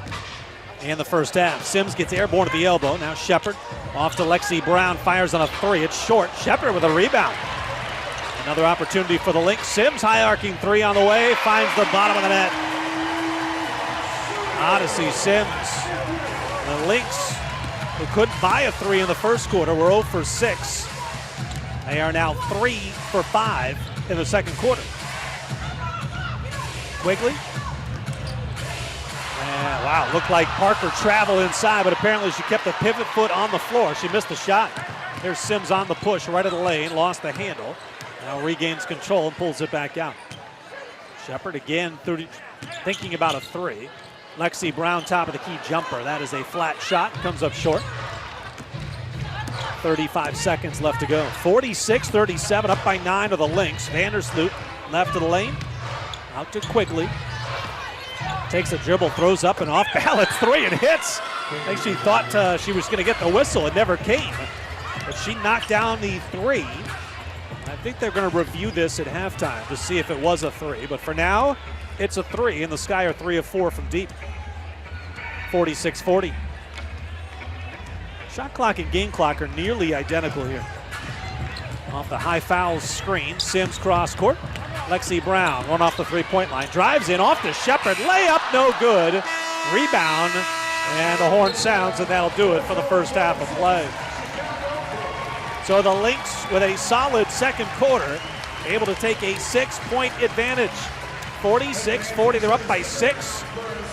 in the first half. Sims gets airborne at the elbow. Now Shepard off to Lexi Brown. Fires on a 3. It's short. Shepard with a rebound. Another opportunity for the Lynx. Sims high arcing 3 on the way. Finds the bottom of the net. Odyssey Sims. The Lynx, who couldn't buy a 3 in the first quarter, were 0 for 6. They are now 3 for 5 in the second quarter. Quigley. And wow, looked like Parker traveled inside, but apparently she kept the pivot foot on the floor. She missed the shot. There's Sims on the push right of the lane, lost the handle. Now regains control and pulls it back out. Shepard again thinking about a 3. Lexi Brown, top of the key jumper. That is a flat shot, comes up short. 35 seconds left to go. 46-37, up by 9 to the Lynx. Vandersloot left of the lane, out to Quigley. Takes a dribble, throws up and off balance 3 and hits. I think she thought she was going to get the whistle. It never came. But she knocked down the 3. I think they're going to review this at halftime to see if it was a 3. But for now, it's a 3, and the Sky are 3 of 4 from deep. 46-40. Shot clock and game clock are nearly identical here. Off the high foul screen, Sims cross court. Lexi Brown, one off the three-point line. Drives in, off to Shepard. Layup, no good. Rebound, and the horn sounds, and that'll do it for the first half of play. So the Lynx, with a solid second quarter, able to take a 6-point advantage. 46-40, they're up by 6.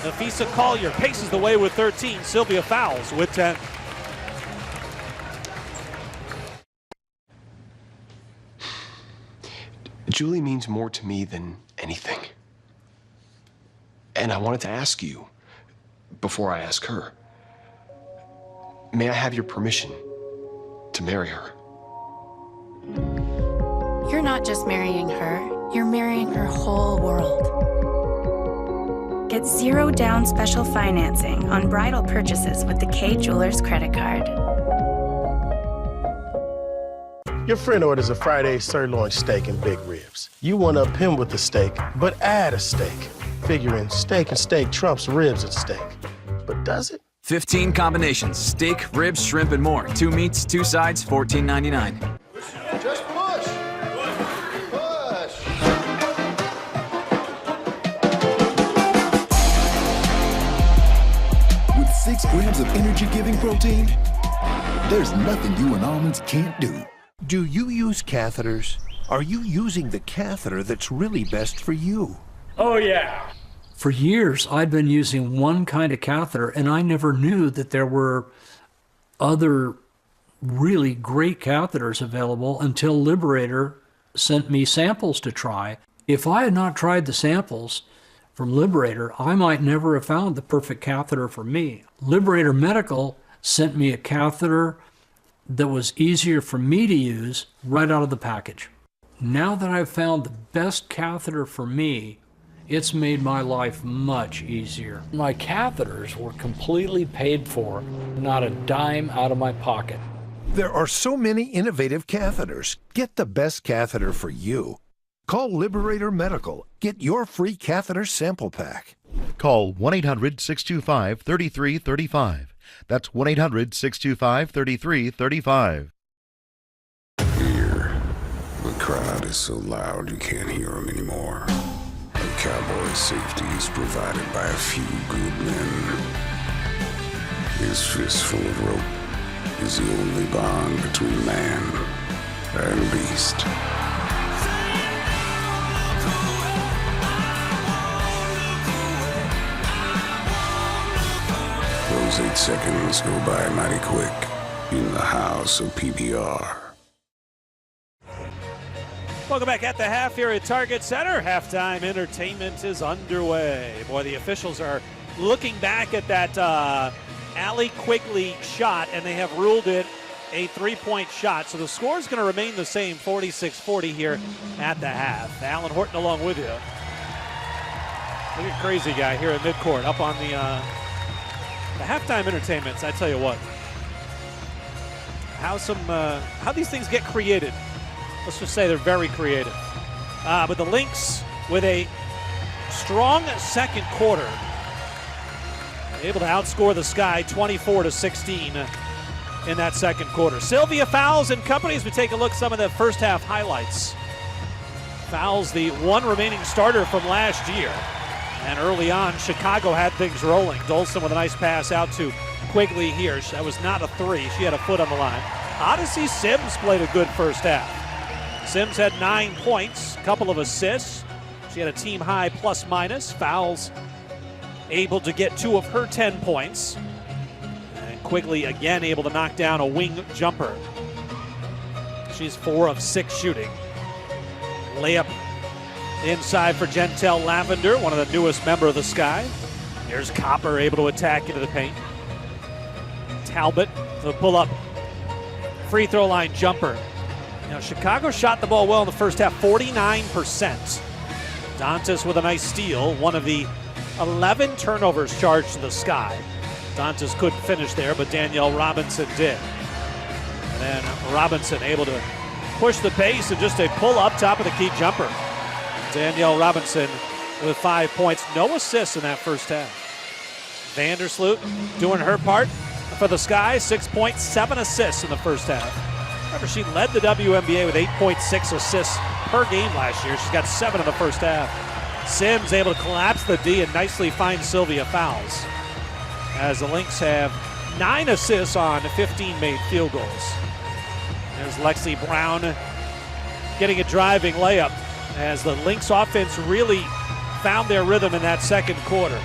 Nafisa Collier paces the way with 13. Sylvia Fowles with 10. Julie means more to me than anything. And I wanted to ask you, before I ask her, may I have your permission to marry her? You're not just marrying her, you're marrying her whole world. Get 0 down special financing on bridal purchases with the K Jewelers credit card. Your friend orders a Friday sirloin steak and big ribs. You one up him with the steak, but add a steak. Figuring steak and steak trumps ribs and steak. But does it? 15 combinations. Steak, ribs, shrimp, and more. 2 meats, 2 sides, $14.99. Just push. Push. With 6 grams of energy-giving protein, there's nothing you and almonds can't do. Do you use catheters? Are you using the catheter that's really best for you? Oh, yeah. For years, I'd been using one kind of catheter, and I never knew that there were other really great catheters available until Liberator sent me samples to try. If I had not tried the samples from Liberator, I might never have found the perfect catheter for me. Liberator Medical sent me a catheter that was easier for me to use right out of the package. Now that I've found the best catheter for me, it's made my life much easier. My catheters were completely paid for, not a dime out of my pocket. There are so many innovative catheters. Get the best catheter for you. Call Liberator Medical. Get your free catheter sample pack. Call 1-800-625-3335. That's 1-800-625-3335. Here, the crowd is so loud you can't hear them anymore. A cowboy's safety is provided by a few good men. His fistful of rope is the only bond between man and beast. Those 8 seconds go by mighty quick in the house of PBR. Welcome back at the half here at Target Center. Halftime entertainment is underway. Boy, the officials are looking back at that Allie Quigley shot, and they have ruled it a three-point shot. So the score is going to remain the same, 46-40 here at the half. Alan Horton along with you. Look at crazy guy here at midcourt up on the halftime entertainments. I tell you what, how these things get created. Let's just say they're very creative. But the Lynx with a strong second quarter, able to outscore the Sky 24-16 in that second quarter. Sylvia Fowles and company as we take a look at some of the first half highlights. Fowles, the one remaining starter from last year. And early on, Chicago had things rolling. Dolson with a nice pass out to Quigley here. That was not a three. She had a foot on the line. Odyssey Sims played a good first half. Sims had 9 points, a couple of assists. She had a team high plus-minus. Fowles able to get 2 of her 10 points. And Quigley again able to knock down a wing jumper. She's 4 of 6 shooting. Layup inside for Gentel Lavender, one of the newest member of the Sky. Here's Copper able to attack into the paint. Talbot, the pull-up free throw line jumper. Now, Chicago shot the ball well in the first half, 49%. Dantas with a nice steal, one of the 11 turnovers charged to the Sky. Dantas couldn't finish there, but Danielle Robinson did. And then Robinson able to push the pace and just a pull up top of the key jumper. Danielle Robinson with 5 points, no assists in that first half. Vandersloot doing her part for the Sky, 6 points, 7 assists in the first half. Remember, she led the WNBA with 8.6 assists per game last year. She's got 7 in the first half. Sims able to collapse the D and nicely find Sylvia Fowles, as the Lynx have 9 assists on 15 made field goals. There's Lexi Brown getting a driving layup as the Lynx offense really found their rhythm in that second quarter.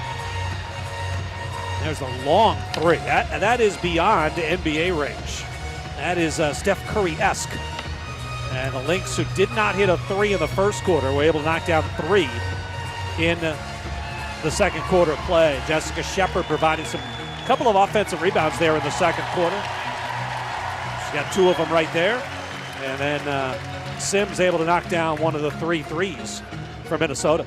There's a long three. That is beyond NBA range. That is Steph Curry-esque. And the Lynx, who did not hit a three in the first quarter, were able to knock down 3 in the second quarter play. Jessica Shepard providing a couple of offensive rebounds there in the second quarter. She's got 2 of them right there. And then Sims able to knock down one of the 3 threes for Minnesota.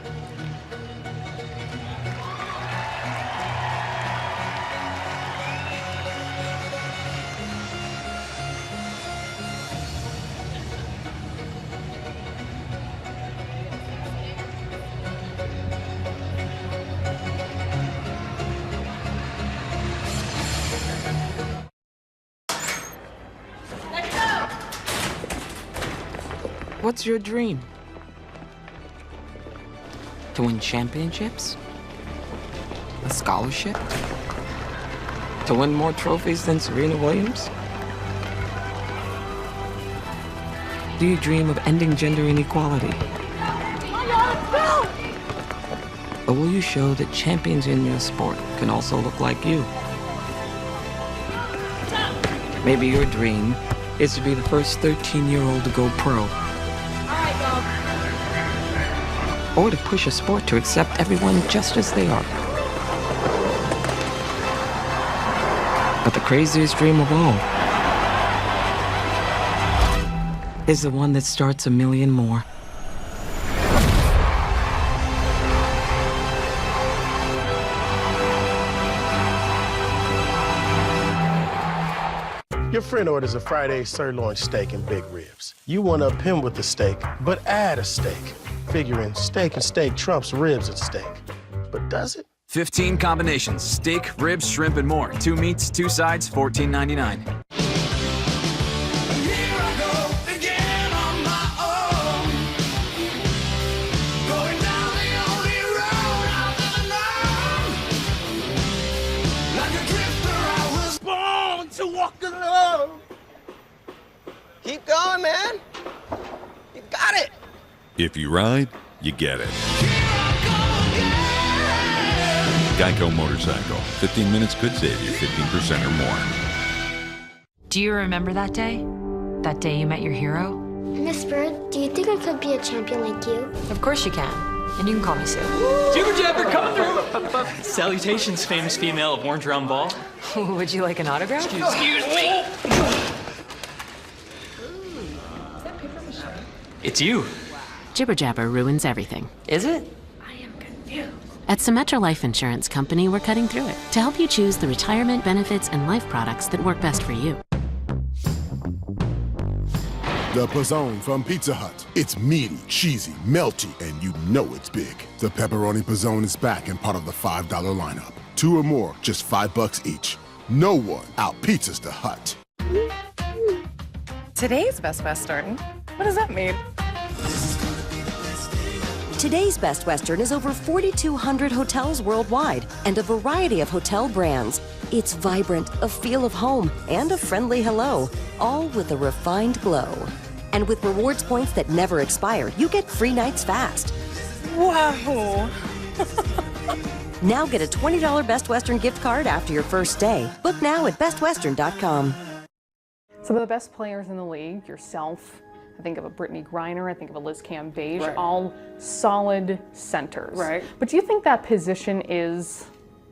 What's your dream? To win championships? A scholarship? To win more trophies than Serena Williams? Do you dream of ending gender inequality? Or will you show that champions in your sport can also look like you? Maybe your dream is to be the first 13-year-old to go pro. Or to push a sport to accept everyone just as they are. But the craziest dream of all is the one that starts a million more. Your friend orders a Friday sirloin steak and big ribs. You want to up him with the steak, but add a steak. Figuring steak and steak trumps ribs and steak. But does it? 15 combinations, steak, ribs, shrimp, and more. 2 meats, 2 sides, $14.99. Keep going, man. You got it. If you ride, you get it. Geico Motorcycle. 15 minutes could save you 15% or more. Do you remember that day? That day you met your hero? Miss Bird, do you think I could be a champion like you? Of course you can. And you can call me Sue. Jibber Jabber, come through! Salutations, famous female of Orange Round Ball. Would you like an autograph? Excuse me! It's you. Jibber Jabber ruins everything. Is it? At Symetra Life Insurance Company, we're cutting through it to help you choose the retirement benefits and life products that work best for you. The Pizzone from Pizza Hut. It's meaty, cheesy, melty, and you know it's big. The Pepperoni Pizzone is back and part of the $5 lineup. 2 or more, just $5 each. No one out-pizzas the Hut. Today's Best Western? What does that mean? Today's Best Western is over 4,200 hotels worldwide and a variety of hotel brands. It's vibrant, a feel of home, and a friendly hello, all with a refined glow. And with rewards points that never expire, you get free nights fast. Wow! Now get a $20 Best Western gift card after your first stay. Book now at bestwestern.com. Some of the best players in the league, yourself, I think of a Brittany Griner, I think of a Liz Cambage, Right. all solid centers. Right. But do you think that position is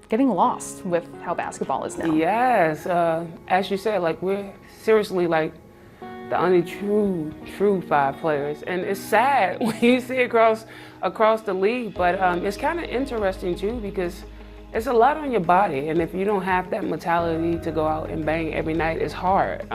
getting lost with how basketball is now? Yes, as you said, like we're seriously like the only true 5 players, and it's sad when you see it across the league. But it's kind of interesting too because it's a lot on your body, and if you don't have that mentality to go out and bang every night, it's hard.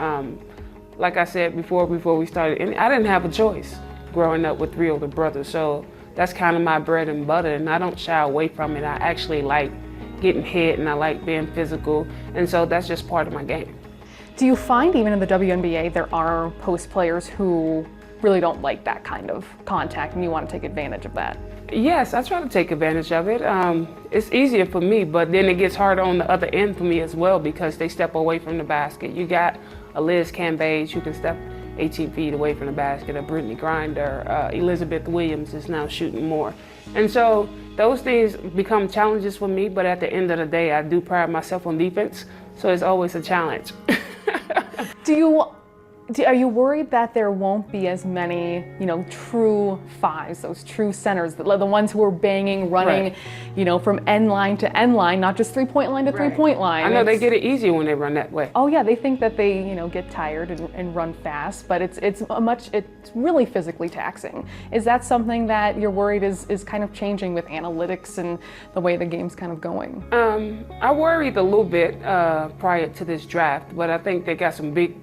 Like I said before we started, and I didn't have a choice growing up with 3 older brothers, so that's kind of my bread and butter, and I don't shy away from it. I actually like getting hit, and I like being physical, and so that's just part of my game. Do you find even in the WNBA there are post players who really don't like that kind of contact and you want to take advantage of that? Yes, I try to take advantage of it. It's easier for me, but then it gets harder on the other end for me as well because they step away from the basket. You got a Liz Cambage who can step 18 feet away from the basket, a Brittany Griner, Elizabeth Williams is now shooting more. And so those things become challenges for me, but at the end of the day, I do pride myself on defense, so it's always a challenge. Are you worried that there won't be as many, true 5s, those true centers, the ones who are banging, running, Right. From end line to end line, not just 3-point line to 3-point line? I know they get it easier when they run that way. Oh yeah, they think that they, get tired and run fast, but it's really physically taxing. Is that something that you're worried is kind of changing with analytics and the way the game's kind of going? I worried a little bit prior to this draft, but I think they got some big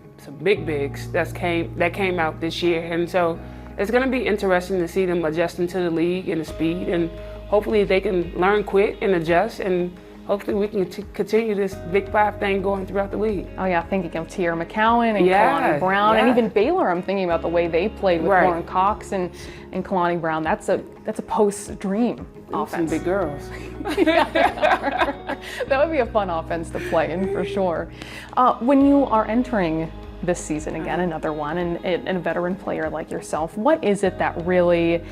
bigs that came out this year, and so it's going to be interesting to see them adjusting to the league and the speed, and hopefully they can learn quick and adjust, and hopefully we can continue this Big 5 thing going throughout the league. Oh yeah, thinking of Tierra McCowan and Kalani Brown, and even Baylor. I'm thinking about the way they played with Lauren Cox and Kalani Brown. That's a post dream offense. Some big girls. That would be a fun offense to play in for sure. When you are entering this season again, another one, and a veteran player like yourself, what is it that really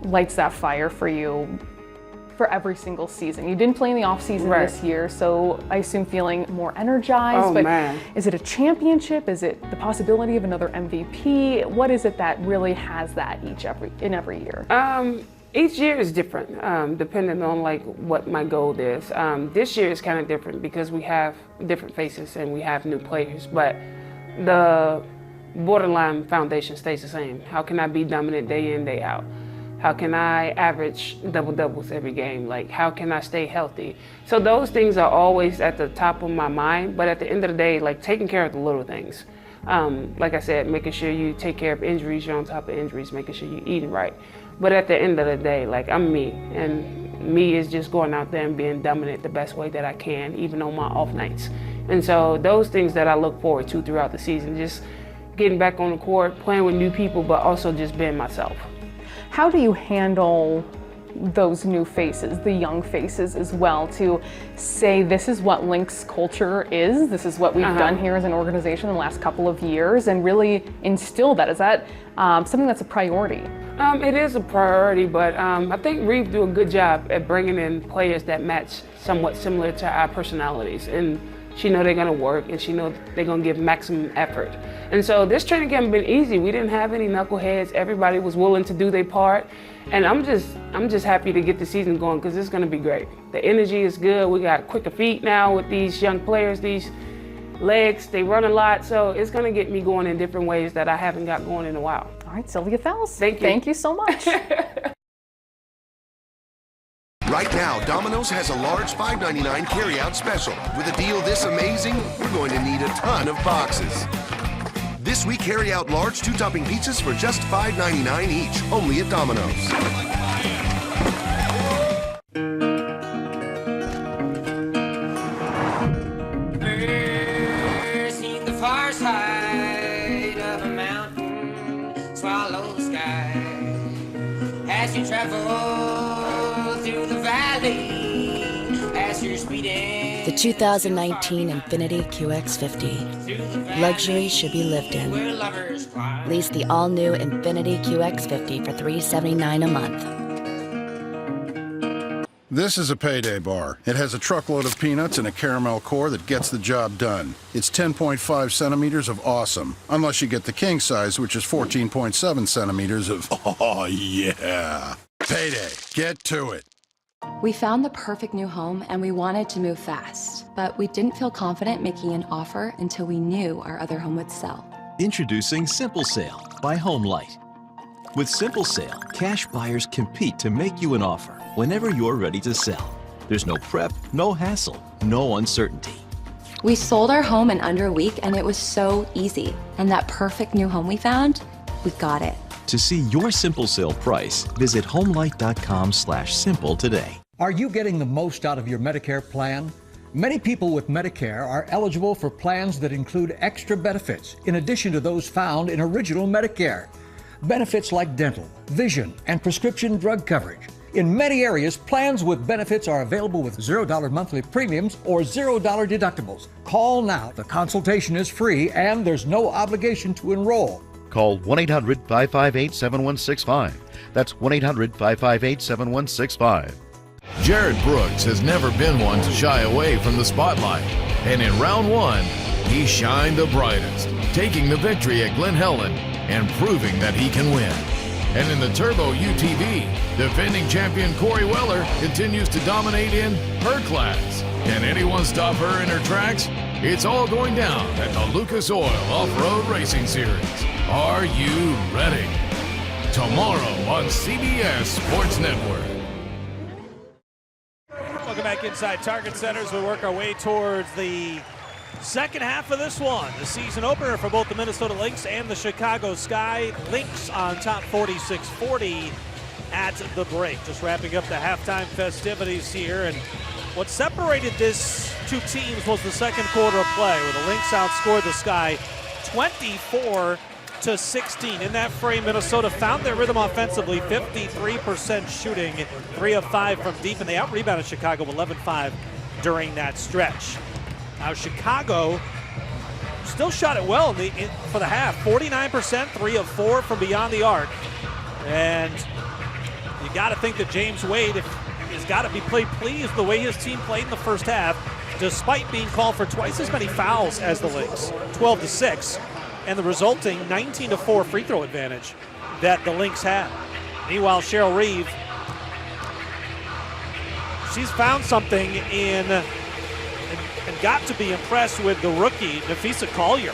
lights that fire for you for every single season? You didn't play in the off season this year, so I assume feeling more energized. Man. Is it a championship? Is it the possibility of another MVP? What is it that really has that every year? Each year is different, depending on what my goal is. This year is kind of different because we have different faces and we have new players, but the borderline foundation stays the same. How can I be dominant day in, day out? How can I average double-doubles every game? How can I stay healthy? So those things are always at the top of my mind, but at the end of the day, taking care of the little things. Like I said, making sure you take care of injuries, you're on top of injuries, making sure you're eating right. But at the end of the day, I'm me, and me is just going out there and being dominant the best way that I can, even on my off nights. And so those things that I look forward to throughout the season, just getting back on the court, playing with new people, but also just being myself. How do you handle those new faces, the young faces as well, to say this is what Lynx culture is, this is what we've done here as an organization in the last couple of years, and really instill that? Is that something that's a priority? It is a priority, but I think Reeve do a good job at bringing in players that match somewhat similar to our personalities. And she know they're gonna work, and she know they're gonna give maximum effort. And so this training camp has been easy. We didn't have any knuckleheads. Everybody was willing to do their part. And I'm just happy to get the season going, because it's gonna be great. The energy is good. We got quicker feet now with these young players, these legs, they run a lot. So it's gonna get me going in different ways that I haven't got going in a while. All right, Sylvia Fels. Thank you. Thank you so much. Right now, Domino's has a large $5.99 carry-out special. With a deal this amazing, we're going to need a ton of boxes. This week, carry out large 2-topping pizzas for just $5.99 each, only at Domino's. Seen the far side of a mountain, swallow the sky. As you travel through the valley, as you're speeding. The 2019 Infiniti QX50. Luxury should be lived in. Lease the all-new Infiniti QX50 for $379 a month. This is a payday bar. It has a truckload of peanuts and a caramel core that gets the job done. It's 10.5 centimeters of awesome. Unless you get the king size, which is 14.7 centimeters of oh yeah. Payday. Get to it. We found the perfect new home and we wanted to move fast, but we didn't feel confident making an offer until we knew our other home would sell. Introducing Simple Sale by HomeLight. With Simple Sale, cash buyers compete to make you an offer whenever you're ready to sell. There's no prep, no hassle, no uncertainty. We sold our home in under a week and it was so easy. And that perfect new home we found, we got it. To see your Simple Sale price, visit homelight.com/simple today. Are you getting the most out of your Medicare plan? Many people with Medicare are eligible for plans that include extra benefits in addition to those found in original Medicare. Benefits like dental, vision, and prescription drug coverage. In many areas, plans with benefits are available with $0 monthly premiums or $0 deductibles. Call now. The consultation is free and there's no obligation to enroll. Call 1-800-558-7165. That's 1-800-558-7165. Jared Brooks has never been one to shy away from the spotlight. And in round one, he shined the brightest, taking the victory at Glen Helen and proving that he can win. And in the Turbo UTV, defending champion Corey Weller continues to dominate in her class. Can anyone stop her in her tracks? It's all going down at the Lucas Oil Off-Road Racing Series. Are you ready? Tomorrow on CBS Sports Network. Welcome back inside Target Center as we work our way towards the second half of this one. The season opener for both the Minnesota Lynx and the Chicago Sky. Lynx on top 46-40 at the break. Just wrapping up the halftime festivities here. And what separated these two teams was the second quarter of play, where the Lynx outscored the Sky 24-16. In that frame, Minnesota found their rhythm offensively, 53% shooting, 3 of 5 from deep, and they out-rebounded Chicago 11-5 during that stretch. Now Chicago still shot it well for the half, 49%, 3 of 4 from beyond the arc. And you got to think that James Wade has got to be pleased the way his team played in the first half, despite being called for twice as many fouls as the Lynx, 12-6. And the resulting 19-4 free throw advantage that the Lynx had. Meanwhile, Cheryl Reeve, she's found something and got to be impressed with the rookie, Nafisa Collier.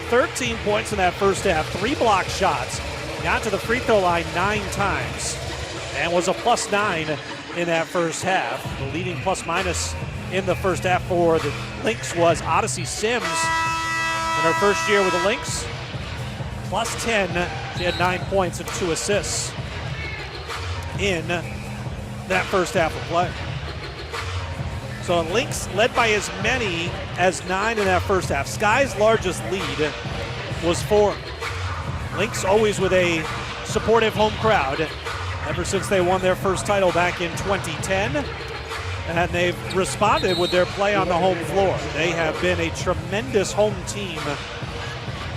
13 points in that first half, 3 block shots, got to the free throw line 9 times, and was a +9 in that first half. The leading plus-minus in the first half for the Lynx was Odyssey Sims. In her first year with the Lynx, +10. She had 9 points and 2 assists in that first half of play. So Lynx led by as many as 9 in that first half. Sky's largest lead was 4. Lynx always with a supportive home crowd ever since they won their first title back in 2010. And they've responded with their play on the home floor. They have been a tremendous home team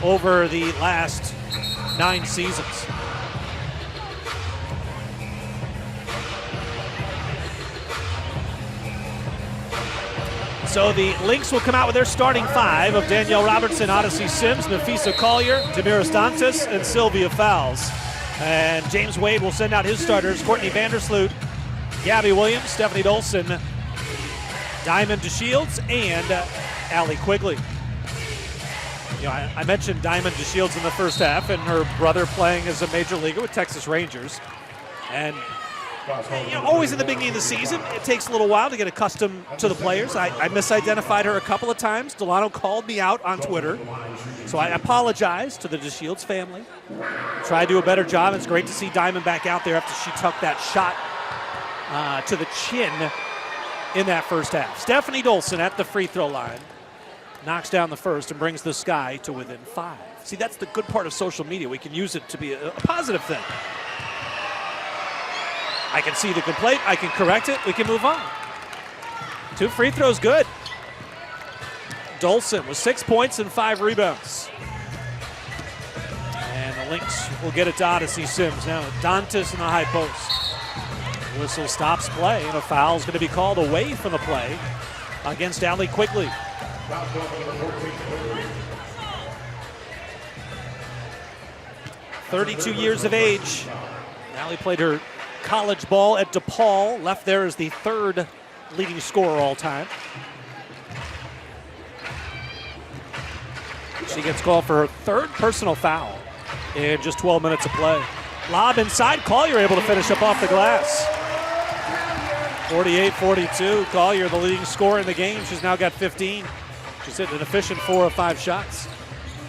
over the last 9 seasons. So the Lynx will come out with their starting 5 of Danielle Robertson, Odyssey Sims, Nafisa Collier, Damaris Dantas, and Sylvia Fowles. And James Wade will send out his starters: Courtney Vandersloot, Gabby Williams, Stephanie Dolson, Diamond DeShields, and Allie Quigley. You know, I mentioned Diamond DeShields in the first half, and her brother playing as a major leaguer with Texas Rangers. And you know, always in the beginning of the season, it takes a little while to get accustomed to the players. I misidentified her a couple of times. Delano called me out on Twitter, so I apologize to the DeShields family. Try to do a better job. It's great to see Diamond back out there after she took that shot to the chin in that first half. Stephanie Dolson at the free throw line knocks down the first and brings the Sky to within 5. See, that's the good part of social media. We can use it to be a positive thing. I can see the complaint, I can correct it, we can move on. 2 free throws, good. Dolson with 6 points and 5 rebounds. And the Lynx will get it to Odyssey Sims. Now Dantas in the high post. Whistle stops play, and a foul is going to be called away from the play against Allie Quigley. "32 years of age. Allie played her college ball at DePaul, left there as the 3rd leading scorer all time. She gets called for her 3rd personal foul in just 12 minutes of play. Lob inside, Collier able to finish up off the glass. 48-42, Collier the leading scorer in the game. She's now got 15. She's hitting an efficient 4 of 5 shots.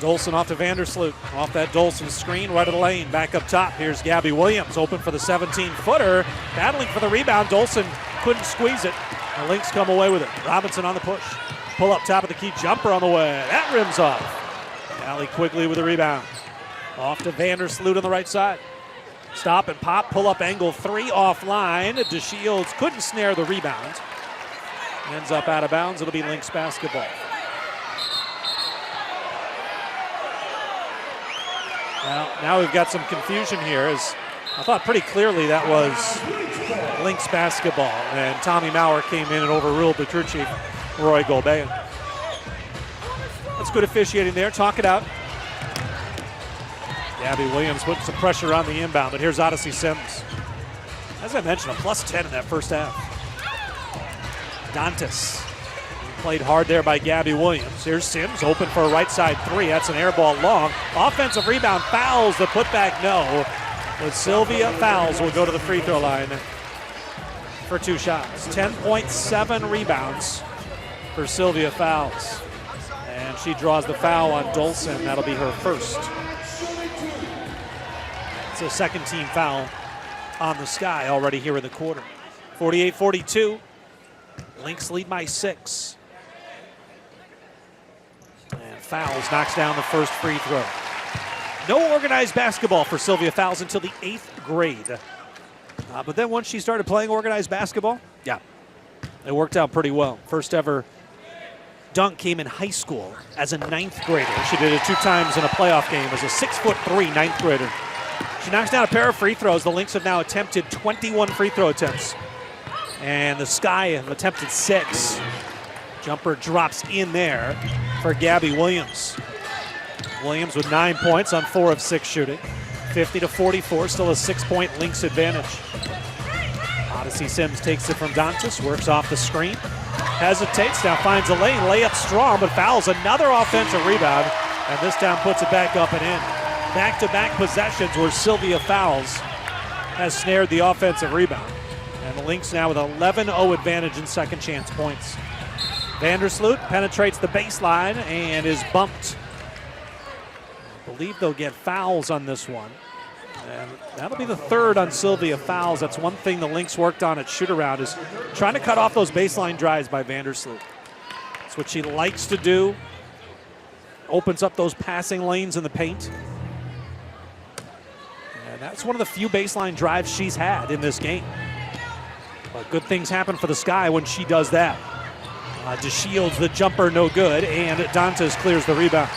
Dolson off to Vandersloot. Off that Dolson screen, right of the lane. Back up top, here's Gabby Williams, open for the 17-footer. Battling for the rebound, Dolson couldn't squeeze it. The Lynx come away with it. Robinson on the push. Pull up top of the key, jumper on the way. That rims off. Allie Quigley with the rebound. Off to Vandersloot on the right side. Stop and pop, pull up angle 3 offline. DeShields couldn't snare the rebound. Ends up out of bounds, it'll be Lynx basketball. Now we've got some confusion here, as I thought pretty clearly that was Lynx basketball, and Tommy Maurer came in and overruled the crew chief, Roy Golbean. That's good officiating there. Talk it out. Gabby Williams putting some pressure on the inbound, but here's Odyssey Sims. As I mentioned, a +10 in that first half. Dantas played hard there by Gabby Williams. Here's Sims, open for a right side 3. That's an air ball long. Offensive rebound, fouls, the putback no. But Sylvia Fowles will go to the free throw line for 2 shots. 10.7 rebounds for Sylvia Fowles. And she draws the foul on Dolson. That'll be her first. It's a 2nd team foul on the Sky already here in the quarter. 48-42. Lynx lead by 6. And Fowles knocks down the first free throw. No organized basketball for Sylvia Fowles until the 8th grade. But then once she started playing organized basketball, yeah, it worked out pretty well. First ever dunk came in high school as a 9th grader. She did it 2 times in a playoff game as a 6'3" 9th grader. She knocks down a pair of free throws. The Lynx have now attempted 21 free throw attempts. And the Sky have attempted 6. Jumper drops in there for Gabby Williams. Williams with 9 points on 4 of 6 shooting. 50-44, still a 6-point Lynx advantage. Odyssey Sims takes it from Dantas, works off the screen. Hesitates, now finds a lane, layup strong, but fouls. Another offensive rebound, and this time puts it back up and in. Back-to-back possessions where Sylvia Fowles has snared the offensive rebound. And the Lynx now with 11-0 advantage in second chance points. Vandersloot penetrates the baseline and is bumped. I believe they'll get fouls on this one. And that'll be the third on Sylvia Fowles. That's one thing the Lynx worked on at shoot-around, is trying to cut off those baseline drives by Vandersloot. That's what she likes to do. Opens up those passing lanes in the paint. And that's one of the few baseline drives she's had in this game. But good things happen for the Sky when she does that. DeShields, the jumper, no good, and Dantas clears the rebound.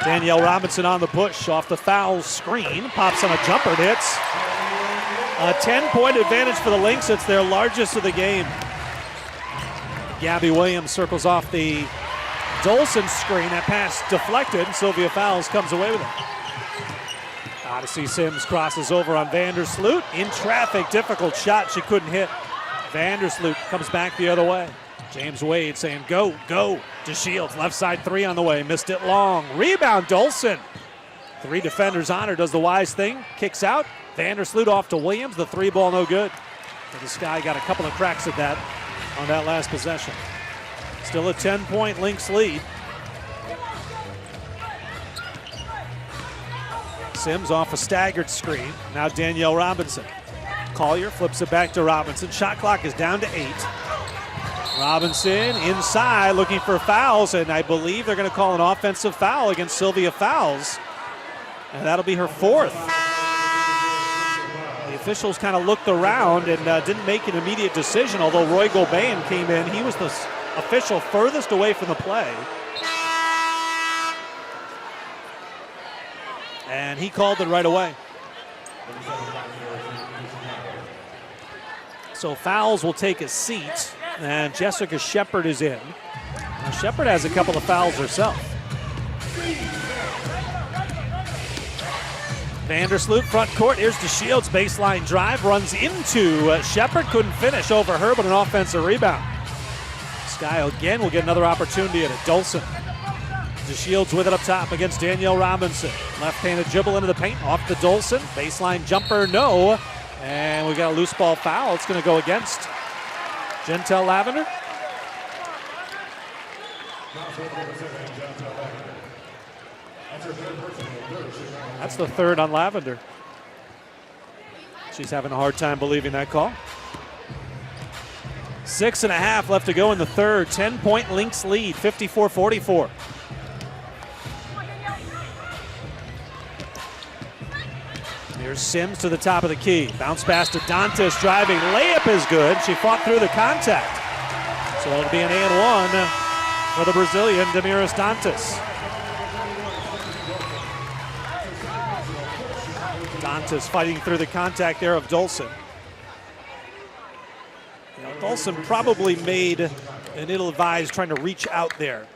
Danielle Robinson on the push off the foul screen, pops on a jumper and hits. A 10-point advantage for the Lynx. It's their largest of the game. Gabby Williams circles off the Dolson screen. That pass deflected. Sylvia Fowles comes away with it. Odyssey Sims crosses over on Vandersloot. In traffic, difficult shot she couldn't hit. Vandersloot comes back the other way. James Wade saying, go, go. DeShields, left side three on the way. Missed it long. Rebound, Dolson. Three defenders on her, does the wise thing. Kicks out. Vandersloot off to Williams. The three ball no good. But the Sky got a couple of cracks at that on that last possession. Still a 10-point Lynx lead. Sims off a staggered screen. Now Danielle Robinson. Collier flips it back to Robinson. Shot clock is down to 8. Robinson inside looking for fouls, and I believe they're going to call an offensive foul against Sylvia Fowles. And that'll be her 4th. The officials kind of looked around and didn't make an immediate decision, although Roy Gobain came in. He was the official furthest away from the play. And he called it right away. So Fowles will take a seat, and Jessica Shepard is in. Now Shepard has a couple of fouls herself. Vandersloot front court. Here's DeShields, baseline drive, runs into Shepard, couldn't finish over her, but an offensive rebound. Sky again will get another opportunity at it. Dolson. DeShields with it up top against Danielle Robinson. Left-handed dribble into the paint, off the Dolson. Baseline jumper, no. And we got a loose ball foul. It's going to go against Gentel Lavender. That's the third on Lavender. She's having a hard time believing that call. 6.5 left to go in the third. 10-point Lynx lead, 54-44. Here's Sims to the top of the key. Bounce pass to Dantas, driving. Layup is good. She fought through the contact. So it'll be an and 1 for the Brazilian, Damiris Dantas. Dantas fighting through the contact there of Dolson. You know, Dolson probably made an ill-advised trying to reach out there.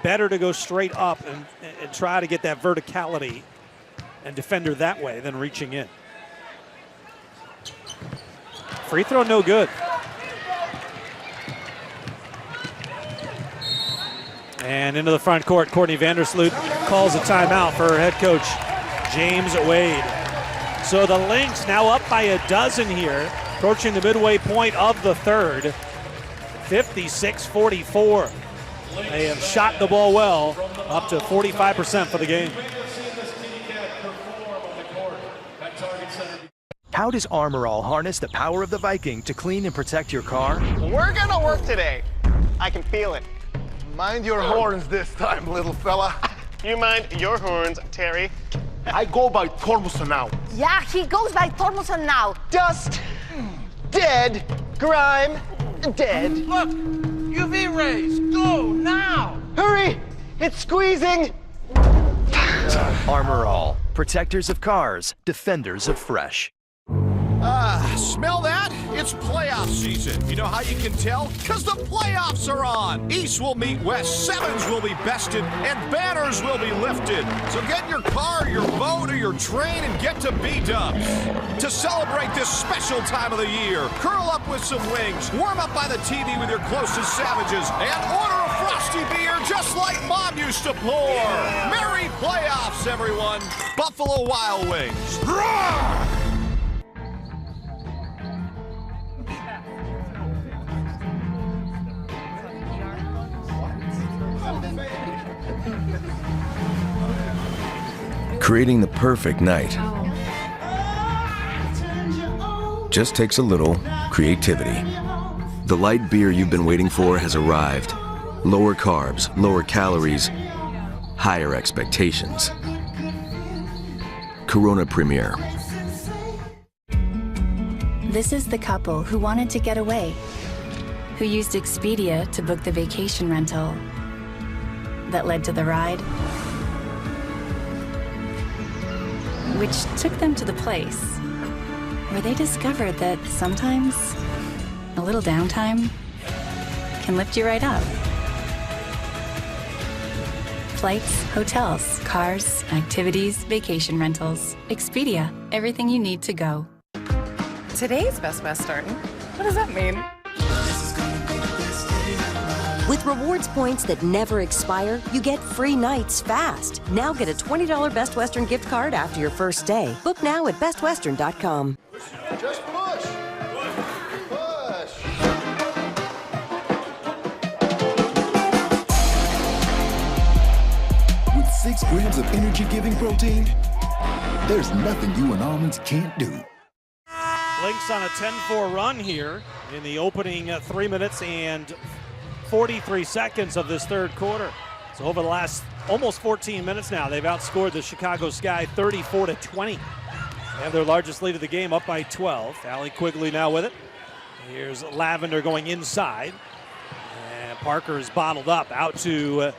Better to go straight up and try to get that verticality and defend her that way than reaching in. Free throw no good. And into the front court, Courtney Vandersloot calls a timeout for her head coach, James Wade. So the Lynx now up by a dozen here, approaching the midway point of the third. 56-44. They have shot the ball well, up to 45% for the game. How does Armor All harness the power of the Viking to clean and protect your car? We're gonna work today. I can feel it. Mind your horns this time, little fella. You mind your horns, Terry? I go by Tormuson now. Yeah, he goes by Tormuson now. Dust, dead, grime, dead. Look, UV rays, go now. Hurry, it's squeezing. Armor All, protectors of cars, defenders of fresh. Smell that? It's playoff season. You know how you can tell? Because the playoffs are on. East will meet West, sevens will be bested, and banners will be lifted. So get in your car, your boat, or your train and get to B-Dubs. To celebrate this special time of the year, curl up with some wings, warm up by the TV with your closest savages, and order a frosty beer just like Mom used to pour. Merry playoffs, everyone. Buffalo Wild Wings. Roar! Creating the perfect night just takes a little creativity. The light beer you've been waiting for has arrived. Lower carbs, lower calories, higher expectations. Corona Premier. This is the couple who wanted to get away, who used Expedia to book the vacation rental that led to the ride, which took them to the place where they discovered that sometimes a little downtime can lift you right up. Flights, hotels, cars, activities, vacation rentals. Expedia, everything you need to go. Today's Best Western? What does that mean? With rewards points that never expire, you get free nights fast. Now get a $20 Best Western gift card after your first stay. Book now at bestwestern.com. Just push. Push. With 6 grams of energy-giving protein, there's nothing you and almonds can't do. Lynx on a 10-4 run here in the opening 3 minutes and 43 seconds of this third quarter. So over the last almost 14 minutes now, they've outscored the Chicago Sky 34-20. They have their largest lead of the game, up by 12. Allie Quigley now with it. Here's Lavender going inside. And Parker is bottled up out to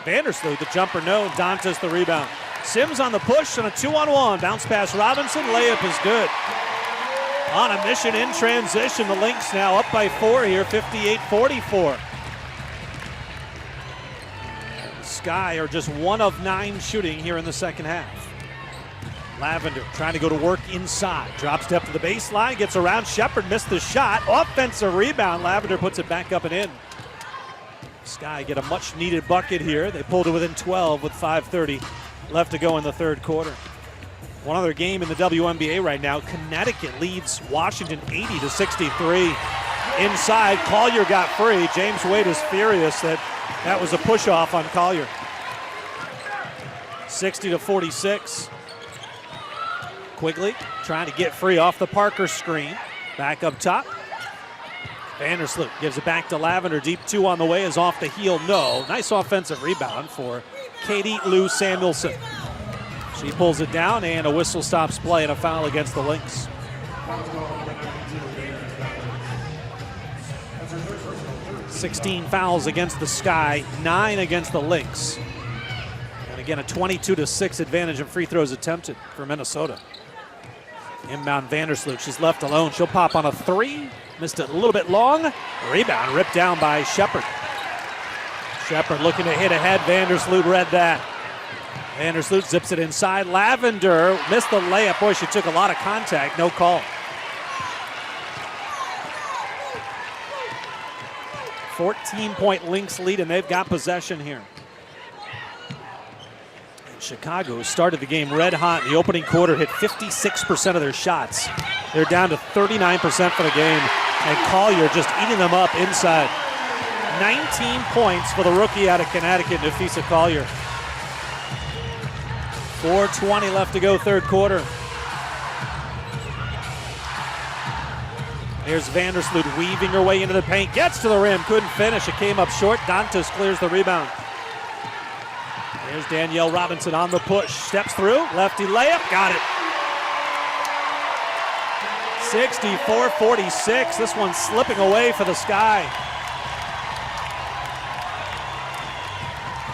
Vandersloot, the jumper no. Dantas the rebound. Sims on the push on a 2-on-1. Bounce pass Robinson, layup is good. On a mission in transition, the Lynx now up by 4 here, 58-44. The Sky are just 1 of 9 shooting here in the second half. Lavender trying to go to work inside. Drop step to the baseline, gets around. Shepard missed the shot. Offensive rebound. Lavender puts it back up and in. Sky get a much needed bucket here. They pulled it within 12 with 5:30 left to go in the third quarter. One other game in the WNBA right now. Connecticut leads Washington 80-63. Inside, Collier got free. James Wade is furious that was a push-off on Collier. 60-46. Quigley trying to get free off the Parker screen. Back up top. Vandersloot gives it back to Lavender. Deep 2 on the way is off the heel. No. Nice offensive rebound for Katie Lou Samuelson. She pulls it down, and a whistle stops play and a foul against the Lynx. $16 fouls against the Sky, 9 against the Lynx. And again, a 22-6 advantage in free throws attempted for Minnesota. Inbound Vandersloot, she's left alone. She'll pop on a 3. Missed it a little bit long. Rebound ripped down by Shepard. Shepard looking to hit ahead. Vandersloot read that. Vandersloot zips it inside. Lavender missed the layup. Boy, she took a lot of contact. No call. 14-point Lynx lead, and they've got possession here. And Chicago started the game red hot in the opening quarter, hit 56% of their shots. They're down to 39% for the game, and Collier just eating them up inside. 19 points for the rookie out of Connecticut, Nafisa Collier. 4:20 left to go, third quarter. Here's Vandersloot weaving her way into the paint. Gets to the rim, couldn't finish. It came up short. Dantas clears the rebound. Here's Danielle Robinson on the push. Steps through, lefty layup, got it. 64-46. This one's slipping away for the Sky.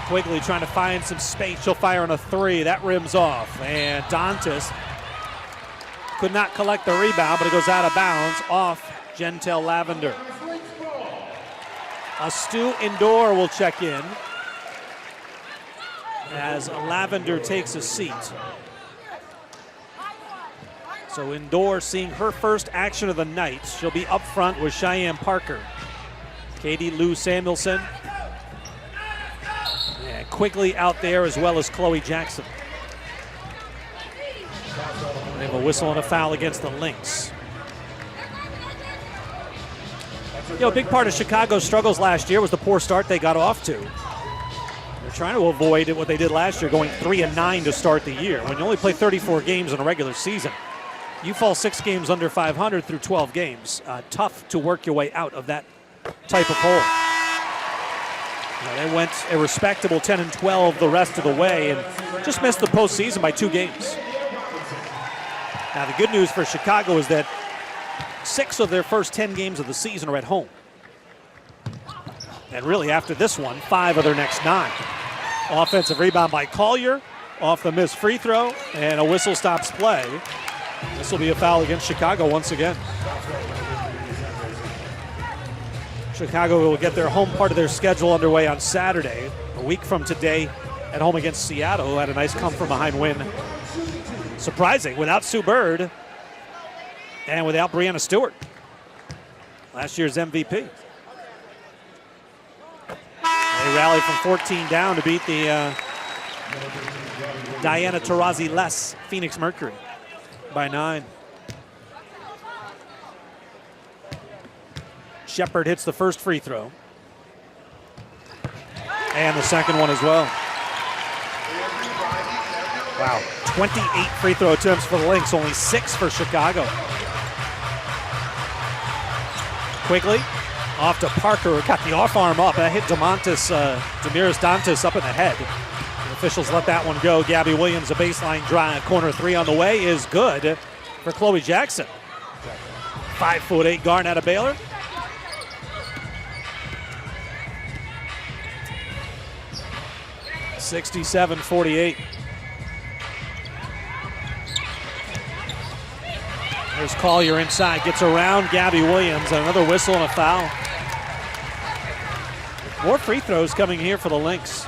Quigley trying to find some space. She'll fire on a 3. That rims off. And Dantas could not collect the rebound, but it goes out of bounds off Gentel Lavender. Stu Indoor will check in as Lavender takes a seat. So Indoor seeing her first action of the night. She'll be up front with Cheyenne Parker. Katie Lou Samuelson. Quigley out there, as well as Chloe Jackson. They have a whistle and a foul against the Lynx. You know, a big part of Chicago's struggles last year was the poor start they got off to. They're trying to avoid what they did last year, going 3-9 to start the year. When you only play 34 games in a regular season, you fall 6 games under 500 through 12 games. Tough to work your way out of that type of hole. They went a respectable 10-12 the rest of the way and just missed the postseason by 2 games. Now the good news for Chicago is that 6 of their first 10 games of the season are at home. And really after this one, 5 of their next 9. Offensive rebound by Collier, off the missed free throw, and a whistle stops play. This will be a foul against Chicago once again. Chicago will get their home part of their schedule underway on Saturday, a week from today, at home against Seattle, who had a nice come-from-behind win. Surprising, without Sue Bird and without Breanna Stewart, last year's MVP. They rallied from 14 down to beat the Diana Taurasi-less Phoenix Mercury by 9. Shepard hits the first free throw. And the second one as well. Wow, 28 free throw attempts for the Lynx, only 6 for Chicago. Quickly, off to Parker, got the off arm up. That hit Damiris Dantas up in the head. The officials let that one go. Gabby Williams, a baseline drive, corner 3 on the way is good for Chloe Jackson. 5'8" guard out of Baylor. (67-48). There's Collier inside, gets around Gabby Williams, another whistle and a foul. More free throws coming here for the Lynx.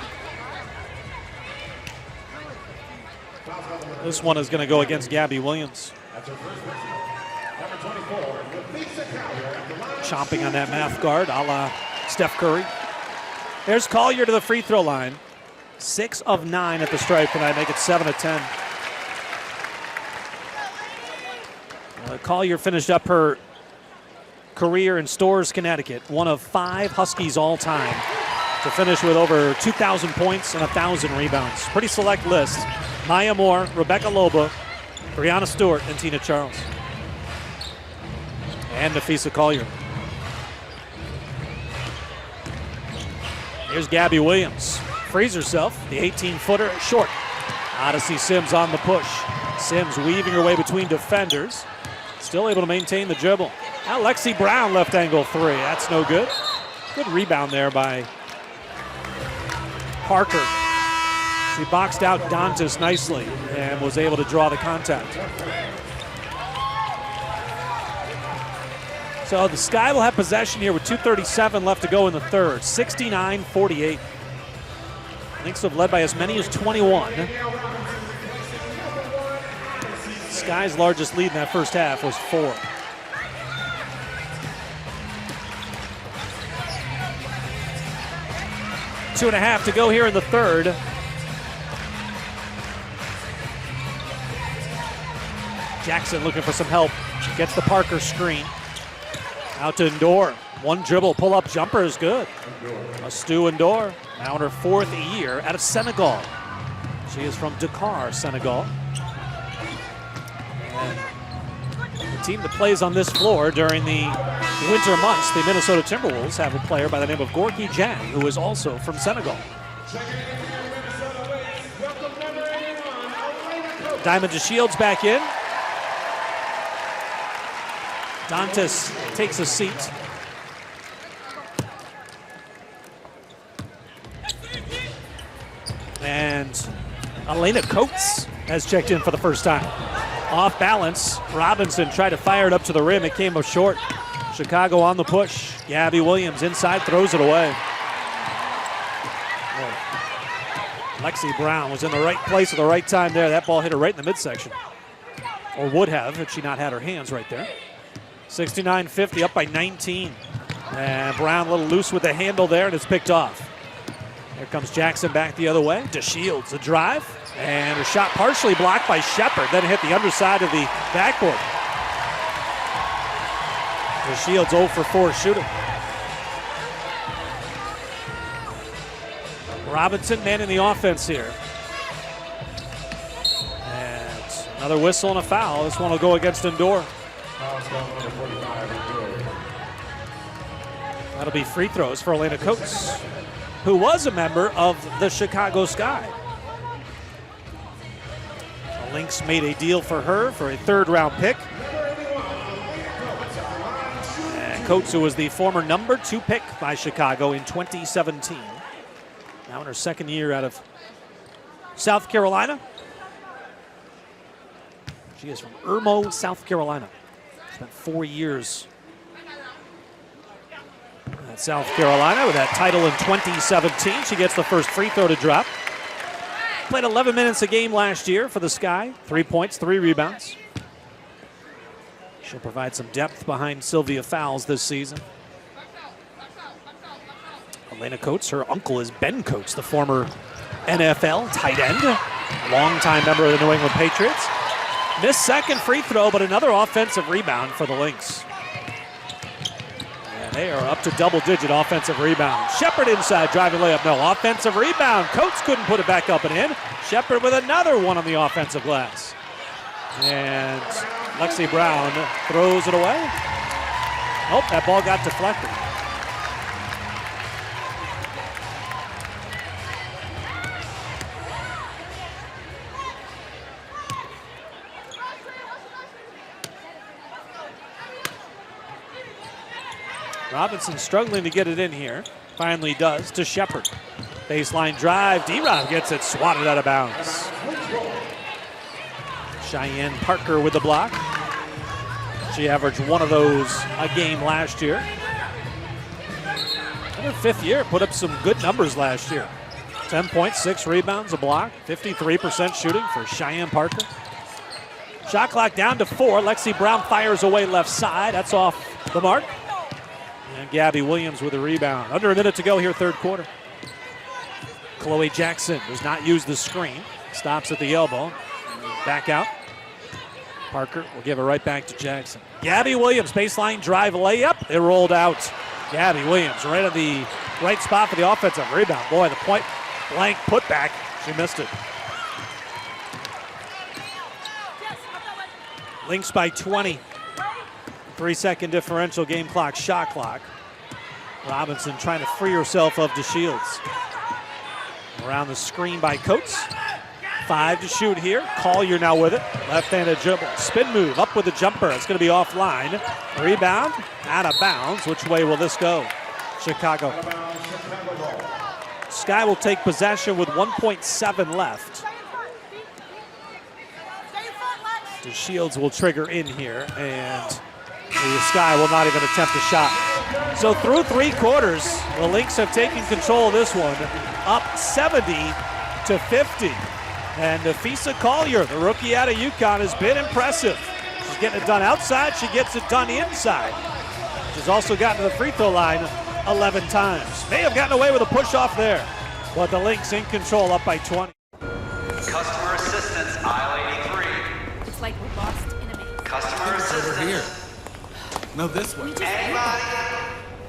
This one is going to go against Gabby Williams. Chomping on that math guard, a la Steph Curry. There's Collier to the free throw line. 6 of 9 at the stripe tonight, make it 7 of 10. Collier finished up her career in Storrs, Connecticut, one of 5 Huskies all time to finish with over 2,000 points and 1,000 rebounds. Pretty select list. Maya Moore, Rebecca Loba, Breanna Stewart, and Tina Charles. And Nafisa Collier. Here's Gabby Williams. Frees herself, the 18-footer short. Odyssey Sims on the push. Sims weaving her way between defenders. Still able to maintain the dribble. Now Lexi Brown, left angle 3. That's no good. Good rebound there by Parker. She boxed out Dantas nicely and was able to draw the contact. So the Sky will have possession here with 2:37 left to go in the third. 69-48. Lynx have led by as many as 21. Sky's largest lead in that first half was 4. Two and a half to go here in the third. Jackson looking for some help. Gets the Parker screen. Out to Ndor. One dribble, pull-up jumper is good. Astu Ndor, now in her 4th year out of Senegal. She is from Dakar, Senegal. And the team that plays on this floor during the winter months, the Minnesota Timberwolves, have a player by the name of Gorky Jang, who is also from Senegal. Diamond DeShields back in. Dantas takes a seat. And Elena Coates has checked in for the first time. Off balance, Robinson tried to fire it up to the rim. It came up short. Chicago on the push. Gabby Williams inside, throws it away. Lexi Brown was in the right place at the right time there. That ball hit her right in the midsection. Or would have if she not had her hands right there. 69-50, up by 19. And Brown a little loose with the handle there, and it's picked off. Here comes Jackson back the other way. DeShields, a drive, and a shot partially blocked by Shepard. Then hit the underside of the backboard. DeShields 0 for 4 shooting. Robinson man in the offense here. And another whistle and a foul. This one will go against Ndor. That'll be free throws for Elena Coates, who was a member of the Chicago Sky. The Lynx made a deal for her for a third-round pick. And Coates, who was the former number 2 pick by Chicago in 2017. Now in her second year out of South Carolina. She is from Irmo, South Carolina. Spent 4 years at South Carolina with that title in 2017. She gets the first free throw to drop. Played 11 minutes a game last year for the Sky. 3 points, 3 rebounds. She'll provide some depth behind Sylvia Fowles this season. Elena Coates, her uncle is Ben Coates, the former NFL tight end, longtime member of the New England Patriots. Missed second free throw, but another offensive rebound for the Lynx. And they are up to double-digit offensive rebound. Shepard inside, driving layup, no. Offensive rebound. Coates couldn't put it back up and in. Shepard with another one on the offensive glass. And Lexi Brown throws it away. Oh, that ball got deflected. Robinson struggling to get it in here. Finally does to Shepard. Baseline drive. D-Rob gets it swatted out of bounds. Cheyenne Parker with the block. She averaged one of those a game last year. In her 5th year, put up some good numbers last year. 10 points, 6 rebounds, a block. 53% shooting for Cheyenne Parker. Shot clock down to 4. Lexi Brown fires away left side. That's off the mark. And Gabby Williams with a rebound. Under a minute to go here, third quarter. Chloe Jackson does not use the screen. Stops at the elbow. Back out. Parker will give it right back to Jackson. Gabby Williams, baseline drive layup. It rolled out. Gabby Williams right at the right spot for the offensive rebound. Boy, the point blank putback. She missed it. Lynx by 20. 3-second differential, game clock, shot clock. Robinson trying to free herself of DeShields. Around the screen by Coates. 5 to shoot here. Collier now with it. Left-handed dribble. Spin move up with the jumper. It's going to be offline. Rebound. Out of bounds. Which way will this go? Chicago. Sky will take possession with 1.7 left. DeShields will trigger in here, and the Sky will not even attempt a shot. So through 3 quarters, the Lynx have taken control of this one, up 70-50. And Nafisa Collier, the rookie out of UConn, has been impressive. She's getting it done outside. She gets it done inside. She's also gotten to the free throw line 11 times. May have gotten away with a push off there, but the Lynx in control, up by 20. Customer assistance, aisle 83. It's like we lost enemy. Customer assistance. Over here. No, this way. Anybody?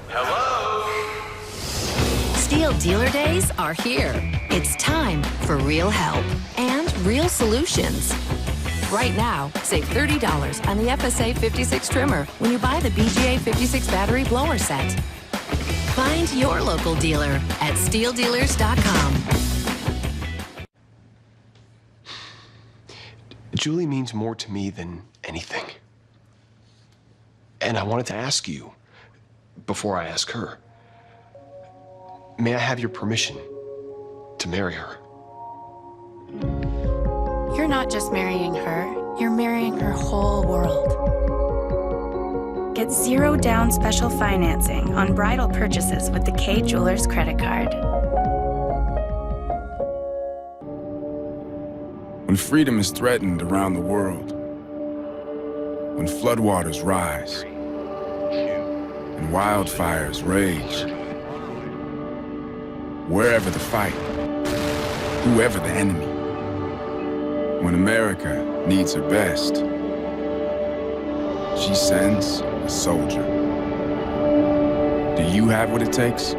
Hello? Steel Dealer Days are here. It's time for real help and real solutions. Right now, save $30 on the FSA 56 trimmer when you buy the BGA 56 battery blower set. Find your local dealer at steeldealers.com. Julie means more to me than anything. And I wanted to ask you, before I ask her, may I have your permission to marry her? You're not just marrying her, you're marrying her whole world. Get 0 down special financing on bridal purchases with the K Jewelers credit card. When freedom is threatened around the world, when floodwaters rise and wildfires rage, wherever the fight, whoever the enemy, when America needs her best, she sends a soldier. Do you have what it takes?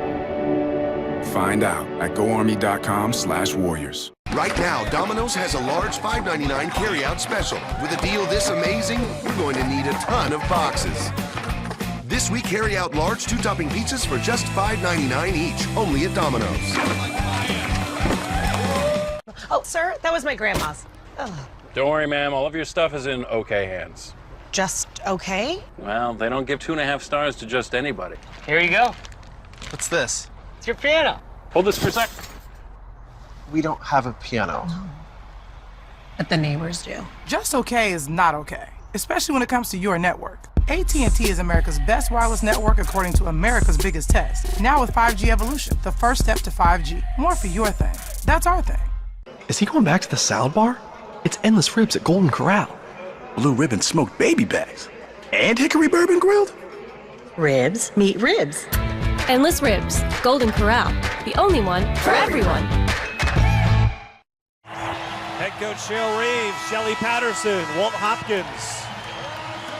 Find out at goarmy.com/warriors. Right now, Domino's has a large $5.99 carry-out special. With a deal this amazing, you're going to need a ton of boxes. This week, carry out large 2-topping pizzas for just $5.99 each, only at Domino's. Oh, sir, that was my grandma's. Ugh. Don't worry, ma'am. All of your stuff is in okay hands. Just okay? Well, they don't give 2.5 stars to just anybody. Here you go. What's this? It's your piano. Hold this for a sec. We don't have a piano. But the neighbors do. Just okay is not okay, especially when it comes to your network. AT&T is America's best wireless network according to America's biggest test. Now with 5G Evolution, the first step to 5G. More for your thing. That's our thing. Is he going back to the salad bar? It's endless ribs at Golden Corral. Blue ribbon smoked baby backs. And hickory bourbon grilled? Ribs meet ribs. Endless Ribs, Golden Corral, the only one for everyone. Head coach Cheryl Reeves, Shelly Patterson, Walt Hopkins,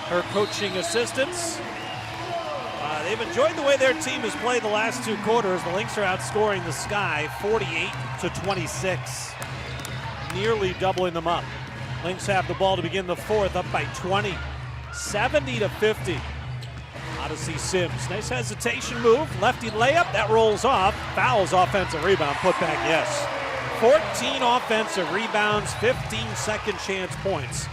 her coaching assistants. They've enjoyed the way their team has played the last 2 quarters. The Lynx are outscoring the Sky 48-26, nearly doubling them up. Lynx have the ball to begin the 4th, up by 20, 70-50. Odyssey Sims, nice hesitation move, lefty layup, that rolls off. Fouls, offensive rebound, put back, yes. 14 offensive rebounds, 15 second chance points.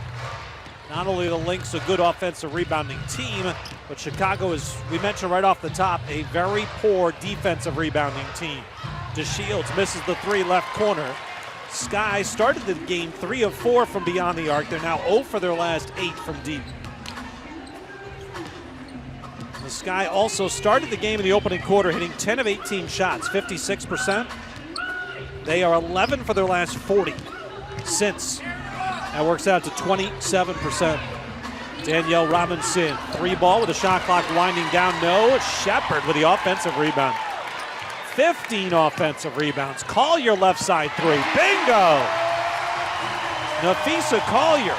Not only the Lynx a good offensive rebounding team, but Chicago is, we mentioned right off the top, a very poor defensive rebounding team. DeShields misses the 3 left corner. Sky started the game 3 of 4 from beyond the arc. They're now 0 for their last 8 from deep. The Sky also started the game in the opening quarter hitting 10 of 18 shots, 56%. They are 11 for their last 40 since. That works out to 27%. Danielle Robinson, 3 ball with the shot clock winding down. No, Shepard with the offensive rebound. 15 offensive rebounds. Collier left side 3. Bingo! Nafisa Collier.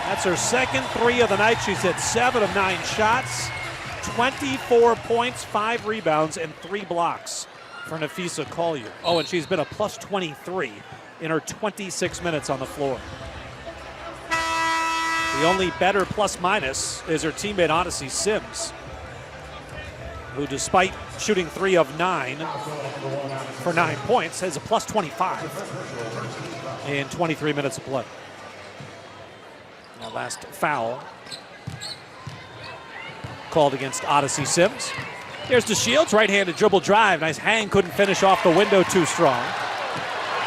That's her second 3 of the night. She's hit 7 of 9 shots, 24 points, 5 rebounds, and 3 blocks for Nafisa Collier. Oh, and she's been a plus 23 in her 26 minutes on the floor. The only better plus-minus is her teammate Odyssey Sims, who despite shooting 3 of 9 for 9 points, has a plus 25 in 23 minutes of play. Now last foul called against Odyssey Sims. Here's DeShields, right-handed dribble drive. Nice hang, couldn't finish off the window too strong.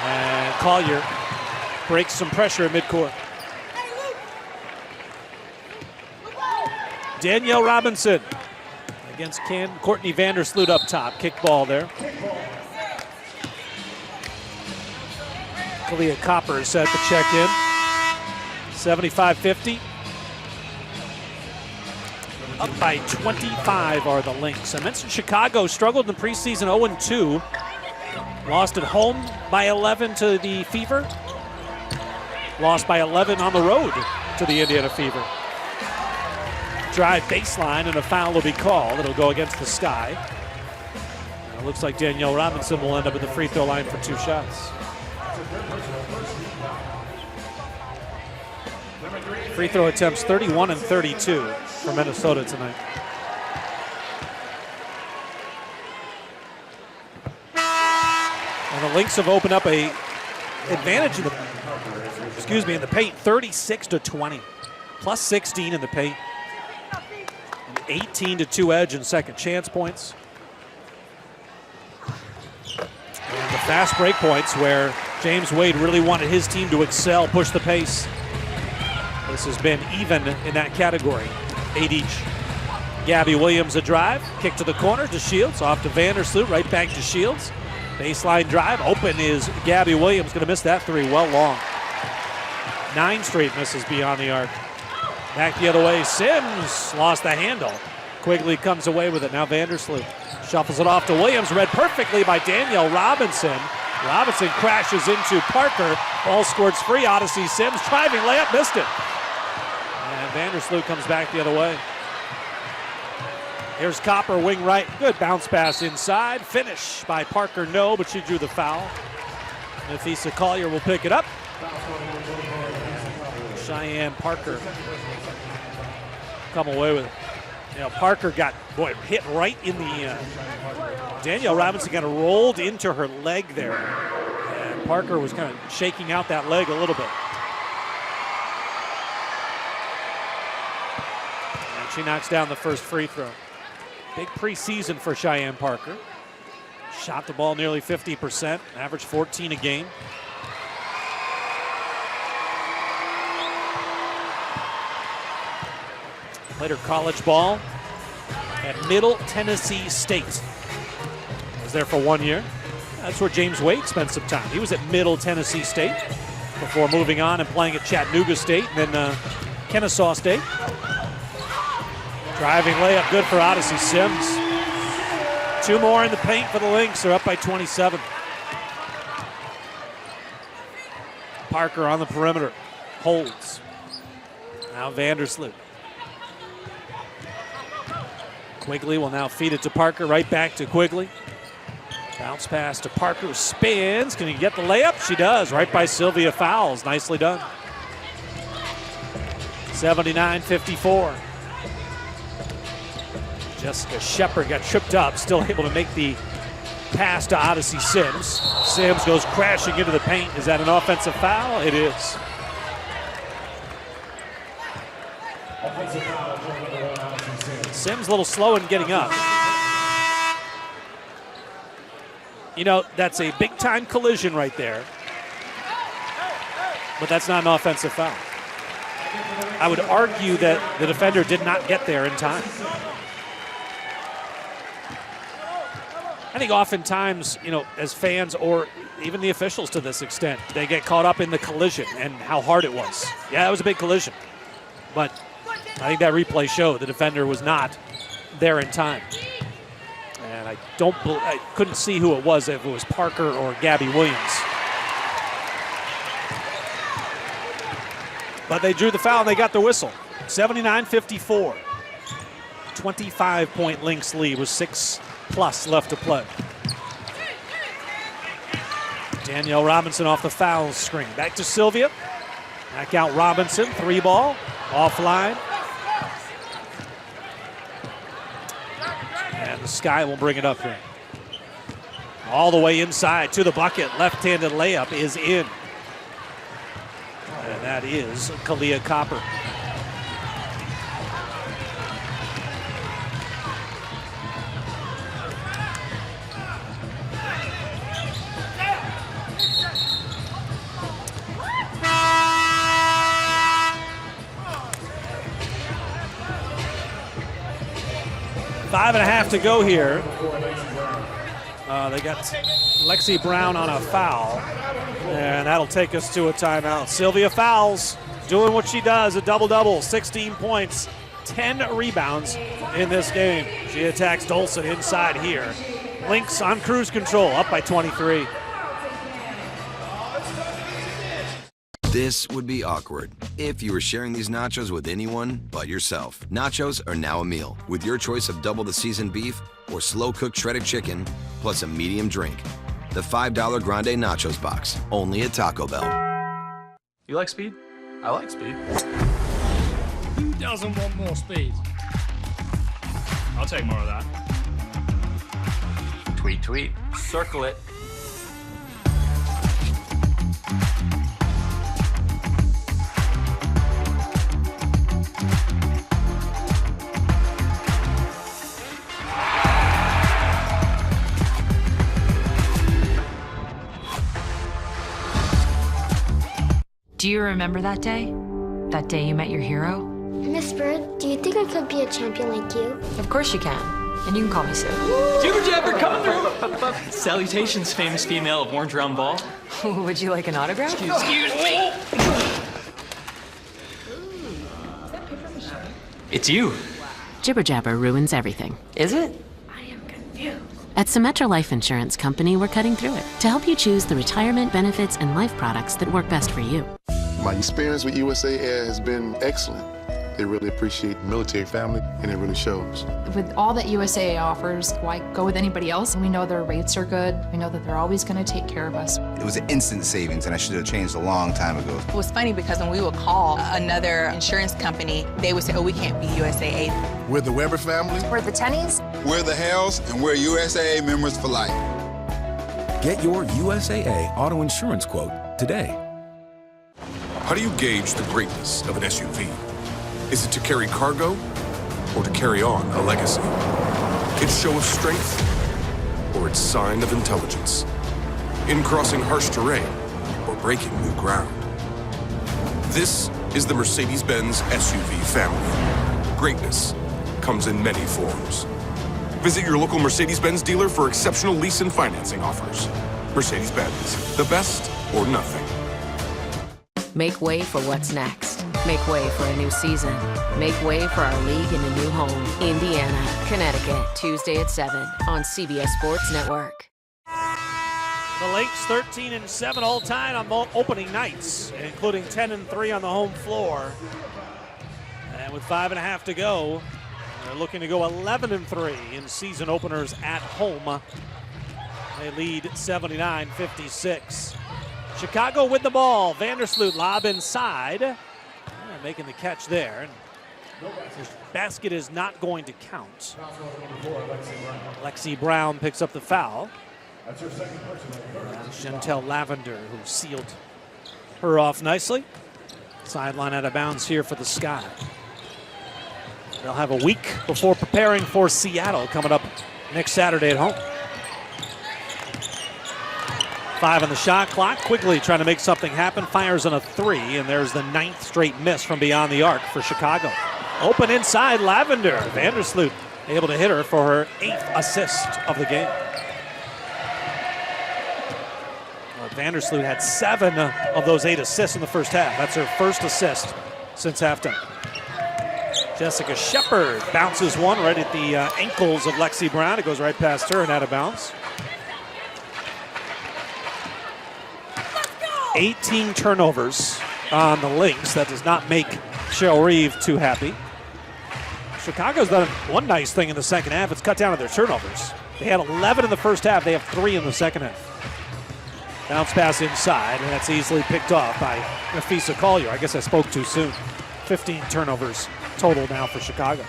And Collier breaks some pressure in midcourt. Danielle Robinson against Courtney Vandersloot up top. Kick ball there. Kalia Copper is set to check in. 75-50. Up by 25 are the Lynx. I mentioned Chicago struggled in the preseason 0-2. Lost at home by 11 to the Fever. Lost by 11 on the road to the Indiana Fever. Drive baseline and a foul will be called. It'll go against the Sky. It looks like Danielle Robinson will end up at the free throw line for 2 shots. Free throw attempts 31 and 32 for Minnesota tonight. And the Lynx have opened up a advantage in the, in the paint, 36-20, plus 16 in the paint, and 18-2 edge in second chance points. And the fast break points where James Wade really wanted his team to excel, push the pace. This has been even in that category, 8 each. Gabby Williams a drive, kick to the corner, DeShields off to Vandersloot, right back to Shields. Baseline drive, open is Gabby Williams, gonna miss that 3 well long. 9 straight misses beyond the arc. Back the other way, Sims lost the handle. Quigley comes away with it, now Vandersloot. Shuffles it off to Williams, read perfectly by Danielle Robinson. Robinson crashes into Parker, ball squirts free, Odyssey Sims, driving layup, missed it. And Vandersloot comes back the other way. Here's Copper, wing right. Good bounce pass inside. Finish by Parker, no, but she drew the foul. Nafisa Collier will pick it up. Cheyenne Parker come away with it. You know, Parker got, hit right in the, Danielle Robinson kind of rolled into her leg there. And Parker was kind of shaking out that leg a little bit. And she knocks down the first free throw. Big preseason for Cheyenne Parker. Shot the ball nearly 50%, averaged 14 a game. Played her college ball at Middle Tennessee State. Was there for 1 year. That's where James Wade spent some time. He was at Middle Tennessee State before moving on and playing at Chattanooga State and then Kennesaw State. Driving layup, good for Odyssey Sims. 2 more in the paint for the Lynx. They're up by 27. Parker on the perimeter, holds. Now Vandersloot. Quigley will now feed it to Parker, right back to Quigley. Bounce pass to Parker, spins. Can he get the layup? She does, right by Sylvia Fowles. Nicely done. 79-54. Jessica Shepard got tripped up, still able to make the pass to Odyssey Sims. Sims goes crashing into the paint. Is that an offensive foul? It is. Sims a little slow in getting up. You know, that's a big-time collision right there. But that's not an offensive foul. I would argue that the defender did not get there in time. I think oftentimes, you know, as fans or even the officials to this extent, they get caught up in the collision and how hard it was. Yeah, it was a big collision. But I think that replay showed the defender was not there in time. And I couldn't see who it was, if it was Parker or Gabby Williams. But they drew the foul and they got the whistle. 79-54. 25-point Lynx lead with 6+ left to play. Danielle Robinson off the foul screen. Back to Sylvia. Back out Robinson, 3-ball, offline. And the Sky will bring it up here. All the way inside to the bucket. Left-handed layup is in. And that is Kalia Copper. Five and a half to go here. They got Lexi Brown on a foul, and that'll take us to a timeout. Sylvia Fowles doing what she does, a double-double, 16 points, 10 rebounds in this game. She attacks Dolson inside here. Lynx on cruise control, up by 23. This would be awkward if you were sharing these nachos with anyone but yourself. Nachos are now a meal with your choice of double the seasoned beef or slow-cooked shredded chicken plus a medium drink. The $5 Grande Nachos box, only at Taco Bell. You like speed? I like speed. Who doesn't want more speed? I'll take more of that. Tweet, tweet. Circle it. Do you remember that day? That day you met your hero? Miss Bird, do you think I could be a champion like you? Of course you can. And you can call me Sue. Jibber jabber coming through! Salutations, famous female of orange round ball. Would you like an autograph? Excuse me! It's you. Jibber jabber ruins everything. Is it? At Symetra Life Insurance Company, we're cutting through it to help you choose the retirement benefits and life products that work best for you. My experience with USA Air has been excellent. They really appreciate the military family, and it really shows. With all that USAA offers, why go with anybody else? We know their rates are good. We know that they're always going to take care of us. It was an instant savings, and I should have changed a long time ago. It was funny because when we would call another insurance company, they would say, oh, we can't be USAA. We're the Weber family. We're the Tennies. We're the Hells, and we're USAA members for life. Get your USAA auto insurance quote today. How do you gauge the greatness of an SUV? Is it to carry cargo or to carry on a legacy? Its show of strength or its sign of intelligence? In crossing harsh terrain or breaking new ground? This is the Mercedes-Benz SUV family. Greatness comes in many forms. Visit your local Mercedes-Benz dealer for exceptional lease and financing offers. Mercedes-Benz, the best or nothing. Make way for what's next. Make way for a new season. Make way for our league in a new home. Indiana, Connecticut, Tuesday at 7 on CBS Sports Network. The Lynx 13-7 all time on opening nights, including 10-3 on the home floor. And with 5.5 to go, they're looking to go 11-3 in season openers at home. They lead 79-56. Chicago with the ball. Vandersloot lob inside. Making the catch there. This basket is not going to count. Lexi Brown picks up the foul. Chantel Lavender, who sealed her off nicely. Sideline out of bounds here for the Sky. They'll have a week before preparing for Seattle coming up next Saturday at home. 5 on the shot clock. Quickly trying to make something happen. Fires on a 3, and there's the 9th straight miss from beyond the arc for Chicago. Open inside, Lavender. Vandersloot able to hit her for her 8th assist of the game. Vandersloot had 7 of those 8 assists in the first half. That's her first assist since halftime. Jessica Shepard bounces one right at the ankles of Lexi Brown. It goes right past her and out of bounds. 18 turnovers on the Lynx. That does not make Cheryl Reeve too happy. Chicago's done one nice thing in the second half. It's cut down on their turnovers. They had 11 in the first half. They have 3 in the second half. Bounce pass inside, and that's easily picked off by Nafisa Collier. I guess I spoke too soon. 15 turnovers total now for Chicago.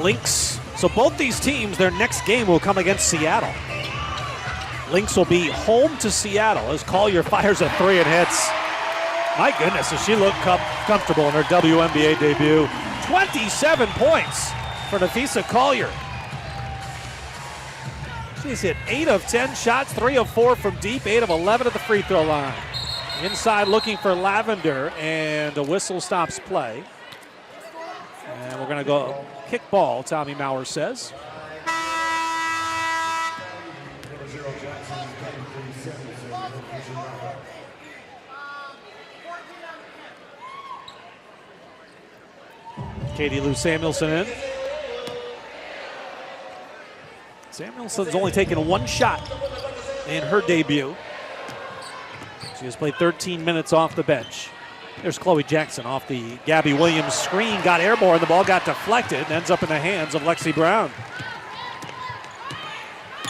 Lynx. So both these teams, their next game will come against Seattle. Lynx will be home to Seattle as Collier fires a 3 and hits. My goodness, does she look comfortable in her WNBA debut. 27 points for Nafisa Collier. She's hit 8 of 10 shots, 3 of 4 from deep, 8 of 11 at the free throw line. Inside looking for Lavender, and a whistle stops play. And we're going to go kick ball, Tommy Maurer says. Katie Lou Samuelson in. Samuelson's only taken 1 shot in her debut. She has played 13 minutes off the bench. There's Chloe Jackson off the Gabby Williams screen. Got airborne. The ball got deflected and ends up in the hands of Lexi Brown.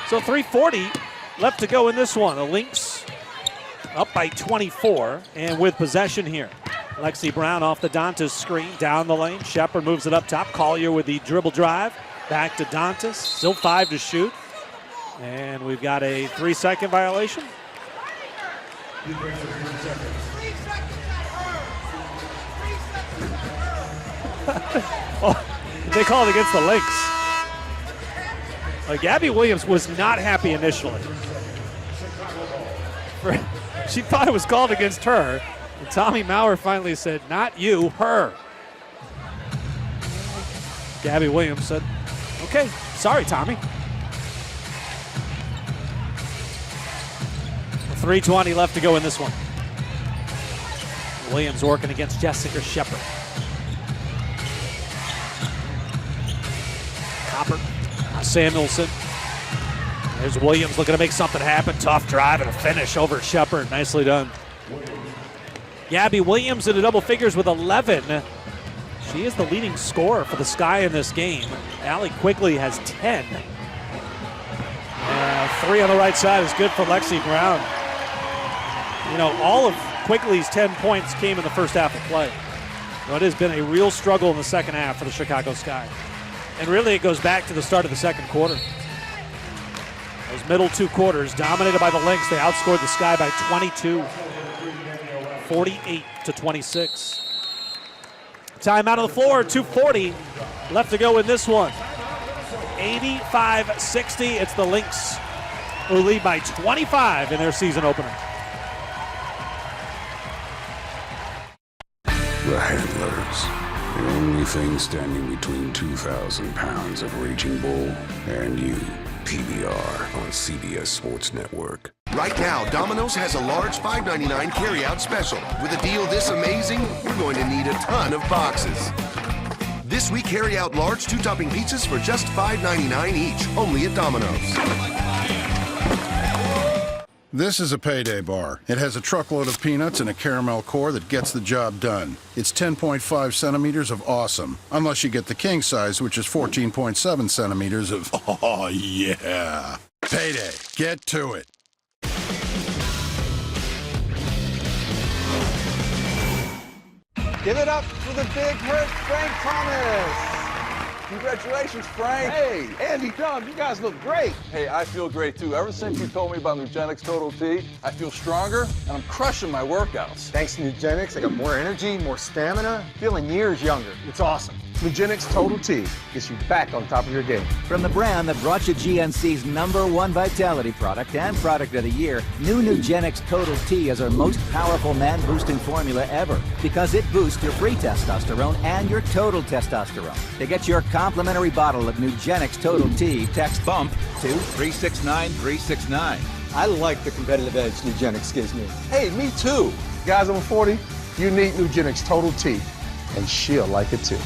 So 3:40 left to go in this one. The Lynx up by 24 and with possession here. Lexi Brown off the Dantas screen, down the lane. Shepard moves it up top. Collier with the dribble drive. Back to Dantas. Still 5 to shoot. And we've got a 3-second violation. Oh, they called against the Lynx. Gabby Williams was not happy initially. She thought it was called against her. And Tommy Maurer finally said, not you, her. Gabby Williams said, okay, sorry, Tommy. 3:20 left to go in this one. Williams working against Jessica Shepard. Copper, Samuelson. There's Williams looking to make something happen. Tough drive and a finish over Shepard. Nicely done. Gabby Williams into double figures with 11. She is the leading scorer for the Sky in this game. Allie Quigley has 10. 3 on the right side is good for Lexi Brown. You know, all of Quigley's 10 points came in the first half of play. So it has been a real struggle in the second half for the Chicago Sky. And really it goes back to the start of the second quarter. Those middle 2 quarters dominated by the Lynx. They outscored the Sky by 22, 48-26. Timeout on the floor, 2:40 left to go in this one. 85-60, it's the Lynx who lead by 25 in their season opener. The Handlers. The only thing standing between 2,000 pounds of Raging Bull and you. PBR on CBS Sports Network. Right now, Domino's has a large $5.99 carry-out special. With a deal this amazing, we're going to need a ton of boxes. This week, carry out large 2-topping pizzas for just $5.99 each, only at Domino's. This is a payday bar. It has a truckload of peanuts and a caramel core that gets the job done. It's 10.5 centimeters of awesome. Unless you get the king size, which is 14.7 centimeters of, oh yeah. Payday. Get to it. Give it up for the big hurt, Frank Thomas. Congratulations, Frank. Hey, Andy, John, you guys look great. Hey, I feel great too. Ever since you told me about Nugenix Total T, I feel stronger and I'm crushing my workouts. Thanks to Nugenix, I got more energy, more stamina, feeling years younger. It's awesome. Nugenix Total T gets you back on top of your game. From the brand that brought you GNC's #1 vitality product and product of the year, new Nugenix Total T is our most powerful man-boosting formula ever because it boosts your free testosterone and your total testosterone. To get your complimentary bottle of Nugenix Total T, text BUMP to 369-369. I like the competitive edge Nugenix gives me. Hey, me too. Guys over 40, you need Nugenix Total T, and she'll like it too.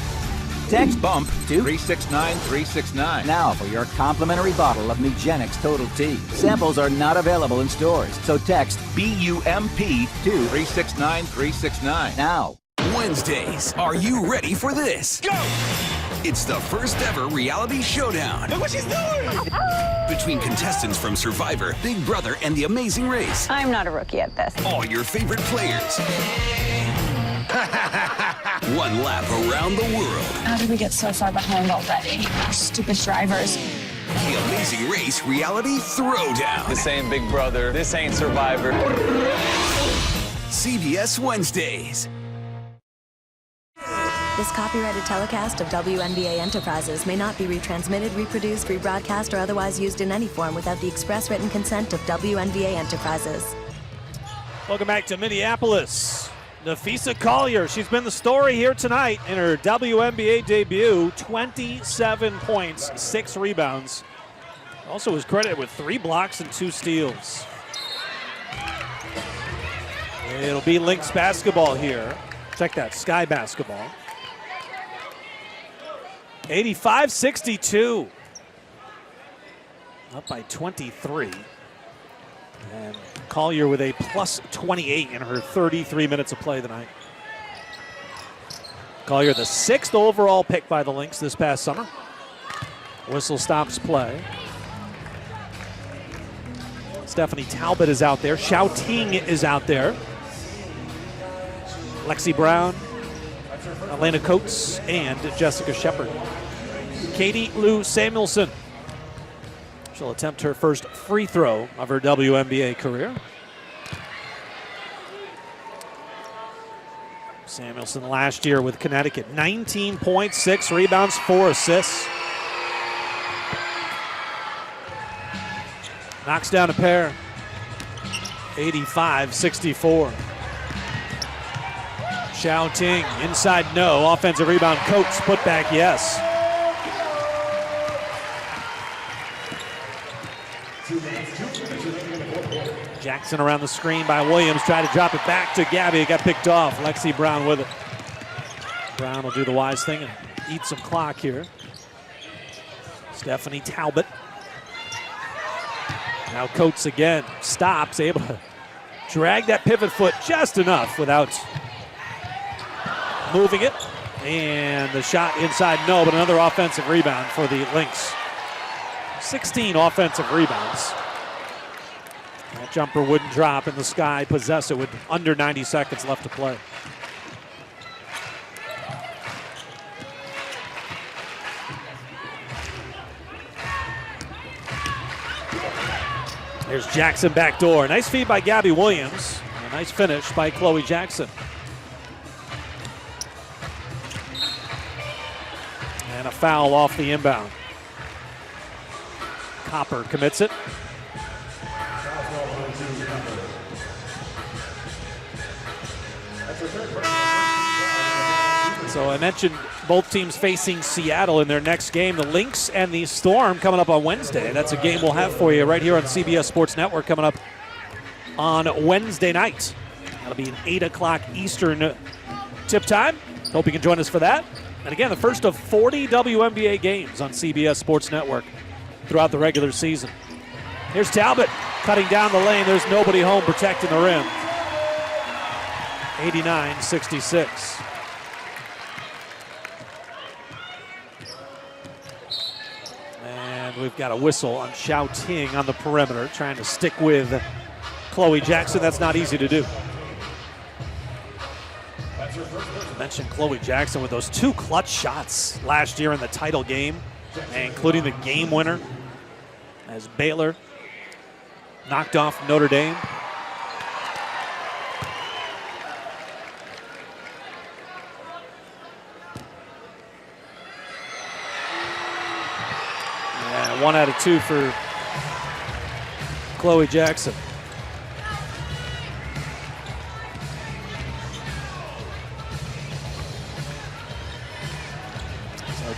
Text BUMP to 369-369 now for your complimentary bottle of Nugenix Total T. Samples are not available in stores, so text BUMP to 369-369 now. Wednesdays, are you ready for this? Go! It's the first ever reality showdown. Look what she's doing! Between contestants from Survivor, Big Brother, and The Amazing Race. I'm not a rookie at this. All your favorite players. One lap around the world. How did we get so far behind already? Stupid drivers. The Amazing Race Reality Throwdown. This ain't Big Brother. This ain't Survivor. CBS Wednesdays. This copyrighted telecast of WNBA Enterprises may not be retransmitted, reproduced, rebroadcast, or otherwise used in any form without the express written consent of WNBA Enterprises. Welcome back to Minneapolis. Nafisa Collier, she's been the story here tonight in her WNBA debut. 27 points, 6 rebounds. Also was credited with 3 blocks and 2 steals. It'll be Lynx basketball here. Check that, Sky basketball. 85-62. Up by 23. And Collier with a plus 28 in her 33 minutes of play tonight. Collier, the 6th overall pick by the Lynx this past summer. Whistle stops play. Stephanie Talbot is out there. Xiao Ting is out there. Lexi Brown, Elena Coates, and Jessica Shepard. Katie Lou Samuelson. She'll attempt her first free throw of her WNBA career. Samuelson last year with Connecticut, 19 points, 6 rebounds, 4 assists. Knocks down a pair, 85-64. Xiao Ting, inside no, offensive rebound, Coates, put back yes. Jackson around the screen by Williams, tried to drop it back to Gabby, it got picked off. Lexi Brown with it. Brown will do the wise thing and eat some clock here. Stephanie Talbot. Now Coates again stops, able to drag that pivot foot just enough without moving it. And the shot inside, no, but another offensive rebound for the Lynx. 16 offensive rebounds. That jumper wouldn't drop, and the Sky possess it with under 90 seconds left to play. There's Jackson backdoor. Nice feed by Gabby Williams. A nice finish by Chloe Jackson. And a foul off the inbound. Copper commits it. So I mentioned both teams facing Seattle in their next game. The Lynx and the Storm coming up on Wednesday. That's a game we'll have for you right here on CBS Sports Network coming up on Wednesday night. That'll be an 8 o'clock Eastern tip time. Hope you can join us for that. And again, the first of 40 WNBA games on CBS Sports Network throughout the regular season. Here's Talbot cutting down the lane. There's nobody home protecting the rim. 89-66. And we've got a whistle on Xiao Ting on the perimeter, trying to stick with Chloe Jackson. That's not easy to do. I mentioned Chloe Jackson with those 2 clutch shots last year in the title game, including the game winner as Baylor knocked off Notre Dame. Yeah, 1 out of 2 for Chloe Jackson.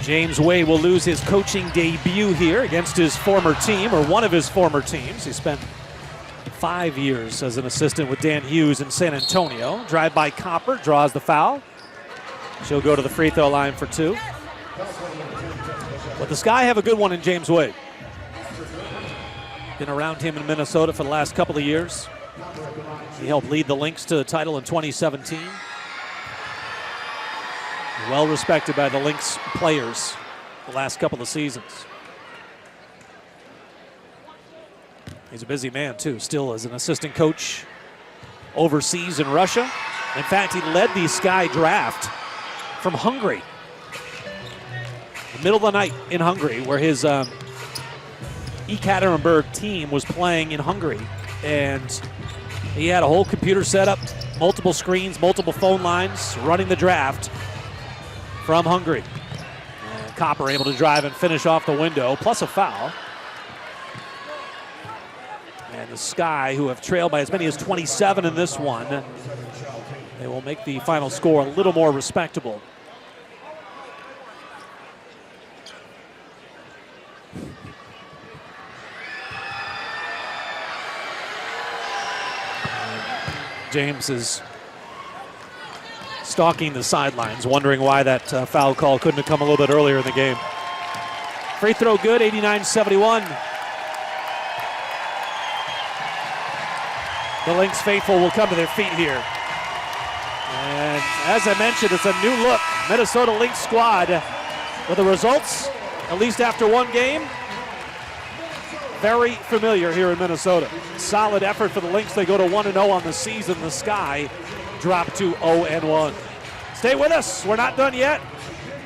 James Wade will lose his coaching debut here against his former team, or one of his former teams. He spent 5 years as an assistant with Dan Hughes in San Antonio. Drive by Copper, draws the foul. She'll go to the free throw line for 2. But the Sky have a good one in James Wade. Been around him in Minnesota for the last couple of years. He helped lead the Lynx to the title in 2017. Well respected by the Lynx players the last couple of seasons. He's a busy man too, still as an assistant coach overseas in Russia. In fact, he led the Sky draft from Hungary. The middle of the night in Hungary, where his Ekaterinburg team was playing in Hungary. And he had a whole computer set up, multiple screens, multiple phone lines, running the draft from Hungary. And Copper able to drive and finish off the window, plus a foul. And the Sky, who have trailed by as many as 27 in this one, they will make the final score a little more respectable. James is stalking the sidelines, wondering why that foul call couldn't have come a little bit earlier in the game. Free throw good, 89-71. The Lynx faithful will come to their feet here. And as I mentioned, it's a new look Minnesota Lynx squad with the results, at least after one game, very familiar here in Minnesota. Solid effort for the Lynx. They go to 1-0 on the season. The Sky drop to 0-1. Stay with us. We're not done yet.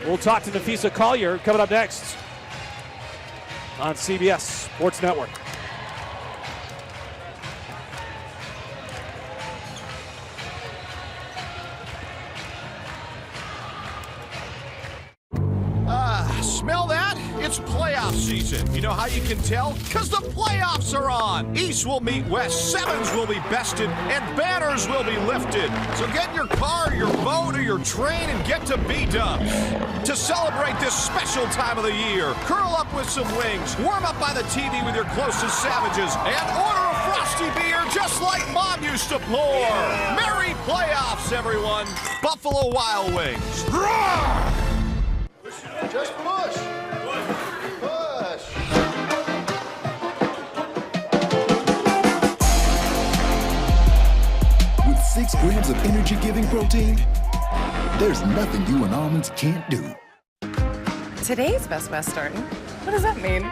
We'll talk to Nafisa Collier coming up next on CBS Sports Network. Smell that? It's playoff season. You know how you can tell? Because the playoffs are on. East will meet West, sevens will be bested, and banners will be lifted. So get in your car, your boat, or your train and get to B-Dubs. To celebrate this special time of the year, curl up with some wings, warm up by the TV with your closest savages, and order a frosty beer just like Mom used to pour. Merry playoffs, everyone. Buffalo Wild Wings. Roar! Just push. Push. 6 grams of energy-giving protein? There's nothing you and almonds can't do. Today's Best Western? What does that mean?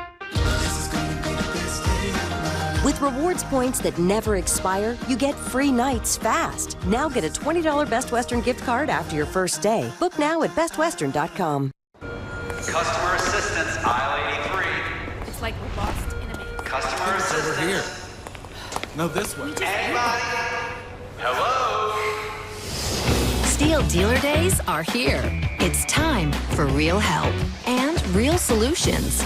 With rewards points that never expire, you get free nights fast. Now get a $20 Best Western gift card after your first stay. Book now at bestwestern.com. Customer assistance, aisle 83. It's like we lost in a maze. Customer assistance. Over here. No, this way. Anybody? Hello? Steal Dealer Days are here. It's time for real help and real solutions.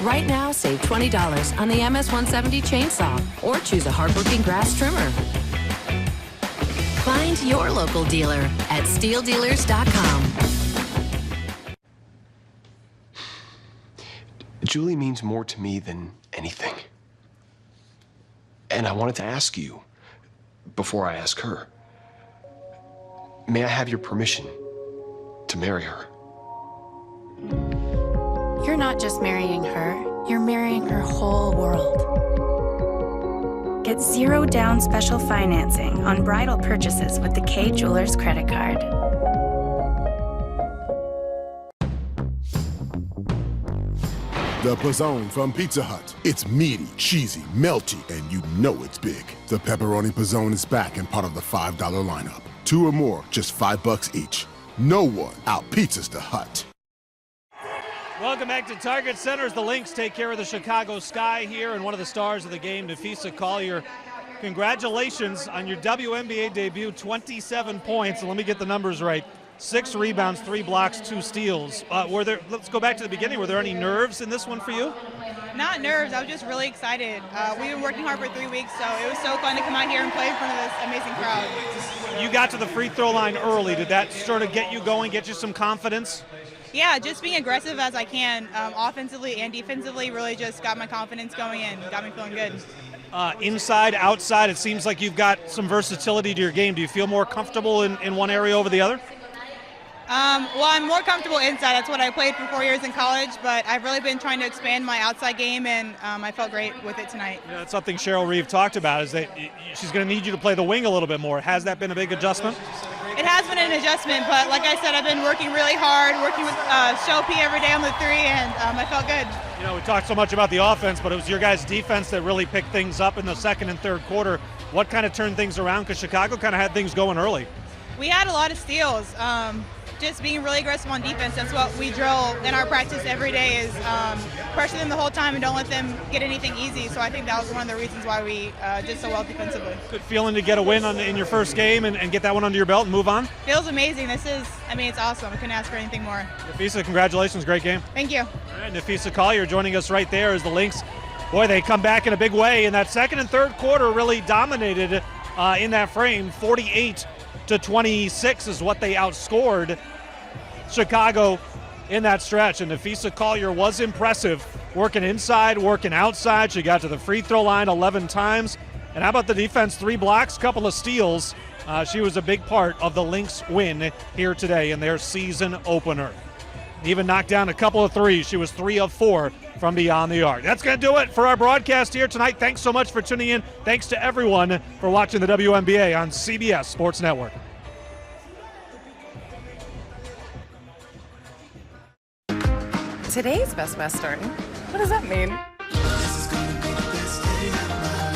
Right now, save $20 on the MS-170 chainsaw or choose a hardworking grass trimmer. Find your local dealer at steeldealers.com. Julie means more to me than anything. And I wanted to ask you, before I ask her, may I have your permission to marry her? You're not just marrying her, you're marrying her whole world. Get 0 down special financing on bridal purchases with the K Jewelers credit card. The Pizzone from Pizza Hut. It's meaty, cheesy, melty, and you know it's big. The Pepperoni Pizzone is back and part of the $5 lineup. 2 or more, just $5 each. No one out-pizzas the Hut. Welcome back to Target Center as the Lynx take care of the Chicago Sky here, and one of the stars of the game, Nafisa Collier. Congratulations on your WNBA debut, 27 points. And let me get the numbers right. 6 rebounds, 3 blocks, 2 steals. Let's go back to the beginning. Were there any nerves in this one for you? Not nerves. I was just really excited. We've been working hard for 3 weeks, so it was so fun to come out here and play in front of this amazing crowd. You got to the free throw line early. Did that sort of get you going, get you some confidence? Yeah, just being aggressive as I can, offensively and defensively, really just got my confidence going and got me feeling good. Inside, outside, it seems like you've got some versatility to your game. Do you feel more comfortable in one area over the other? Well, I'm more comfortable inside. That's what I played for 4 years in college, but I've really been trying to expand my outside game, and I felt great with it tonight. Yeah, that's something Cheryl Reeve talked about, is that she's going to need you to play the wing a little bit more. Has that been a big adjustment? It has been an adjustment, but like I said, I've been working really hard, working with Shopee every day on the 3, and I felt good. You know, we talked so much about the offense, but it was your guys' defense that really picked things up in the second and third quarter. What kind of turned things around? Because Chicago kind of had things going early. We had a lot of steals. Just being really aggressive on defense. That's what we drill in our practice every day, is pressure them the whole time and don't let them get anything easy. So I think that was one of the reasons why we did so well defensively. Good feeling to get a win in your first game and get that one under your belt and move on? Feels amazing. It's awesome. I couldn't ask for anything more. Nafisa, congratulations. Great game. Thank you. All right, Nafisa Collier joining us right there as the Lynx. Boy, they come back in a big way. In that second and third quarter, really dominated in that frame. 48-26 is what they outscored Chicago in that stretch, and Nafisa Collier was impressive, working inside, working outside. She got to the free throw line 11 times. And how about the defense? 3 blocks, couple of steals. She was a big part of the Lynx win here today in their season opener. Even knocked down a couple of threes. She was 3 of 4 from beyond the arc. That's going to do it for our broadcast here tonight. Thanks so much for tuning in. Thanks to everyone for watching the WNBA on CBS Sports Network. Today's Best Western? What does that mean?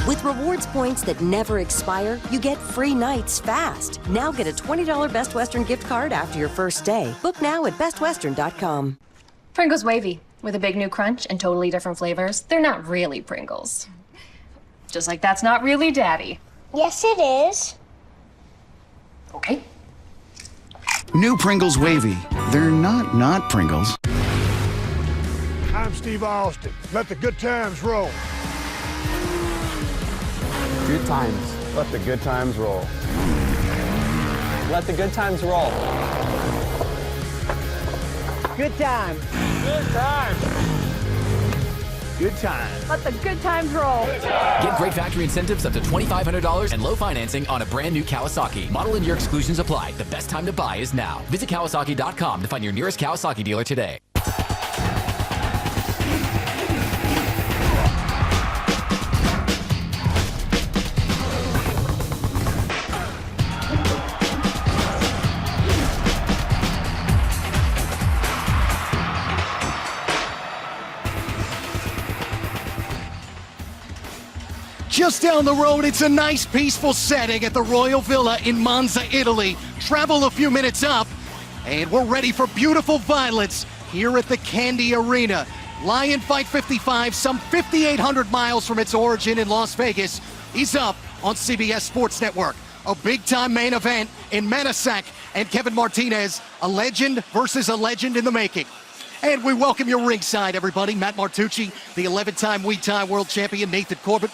With rewards points that never expire, you get free nights fast. Now get a $20 Best Western gift card after your first stay. Book now at bestwestern.com. Pringles Wavy, with a big new crunch and totally different flavors. They're not really Pringles. Just like that's not really Daddy. Yes, it is. Okay. New Pringles Wavy. They're not Pringles. I'm Steve Austin. Let the good times roll. Good times. Let the good times roll. Let the good times roll. Good times. Good times. Good times. Let the good times roll. Get great factory incentives up to $2,500 and low financing on a brand new Kawasaki. Model and year exclusions apply. The best time to buy is now. Visit Kawasaki.com to find your nearest Kawasaki dealer today. Just down the road, it's a nice, peaceful setting at the Royal Villa in Monza, Italy. Travel a few minutes up, and we're ready for beautiful violence here at the Candy Arena. Lion Fight 55, some 5,800 miles from its origin in Las Vegas, is up on CBS Sports Network. A big-time main event in Manasak and Kevin Martinez, a legend versus a legend in the making. And we welcome you ringside, everybody. Matt Martucci, the 11-time Muay Thai world champion, Nathan Corbett.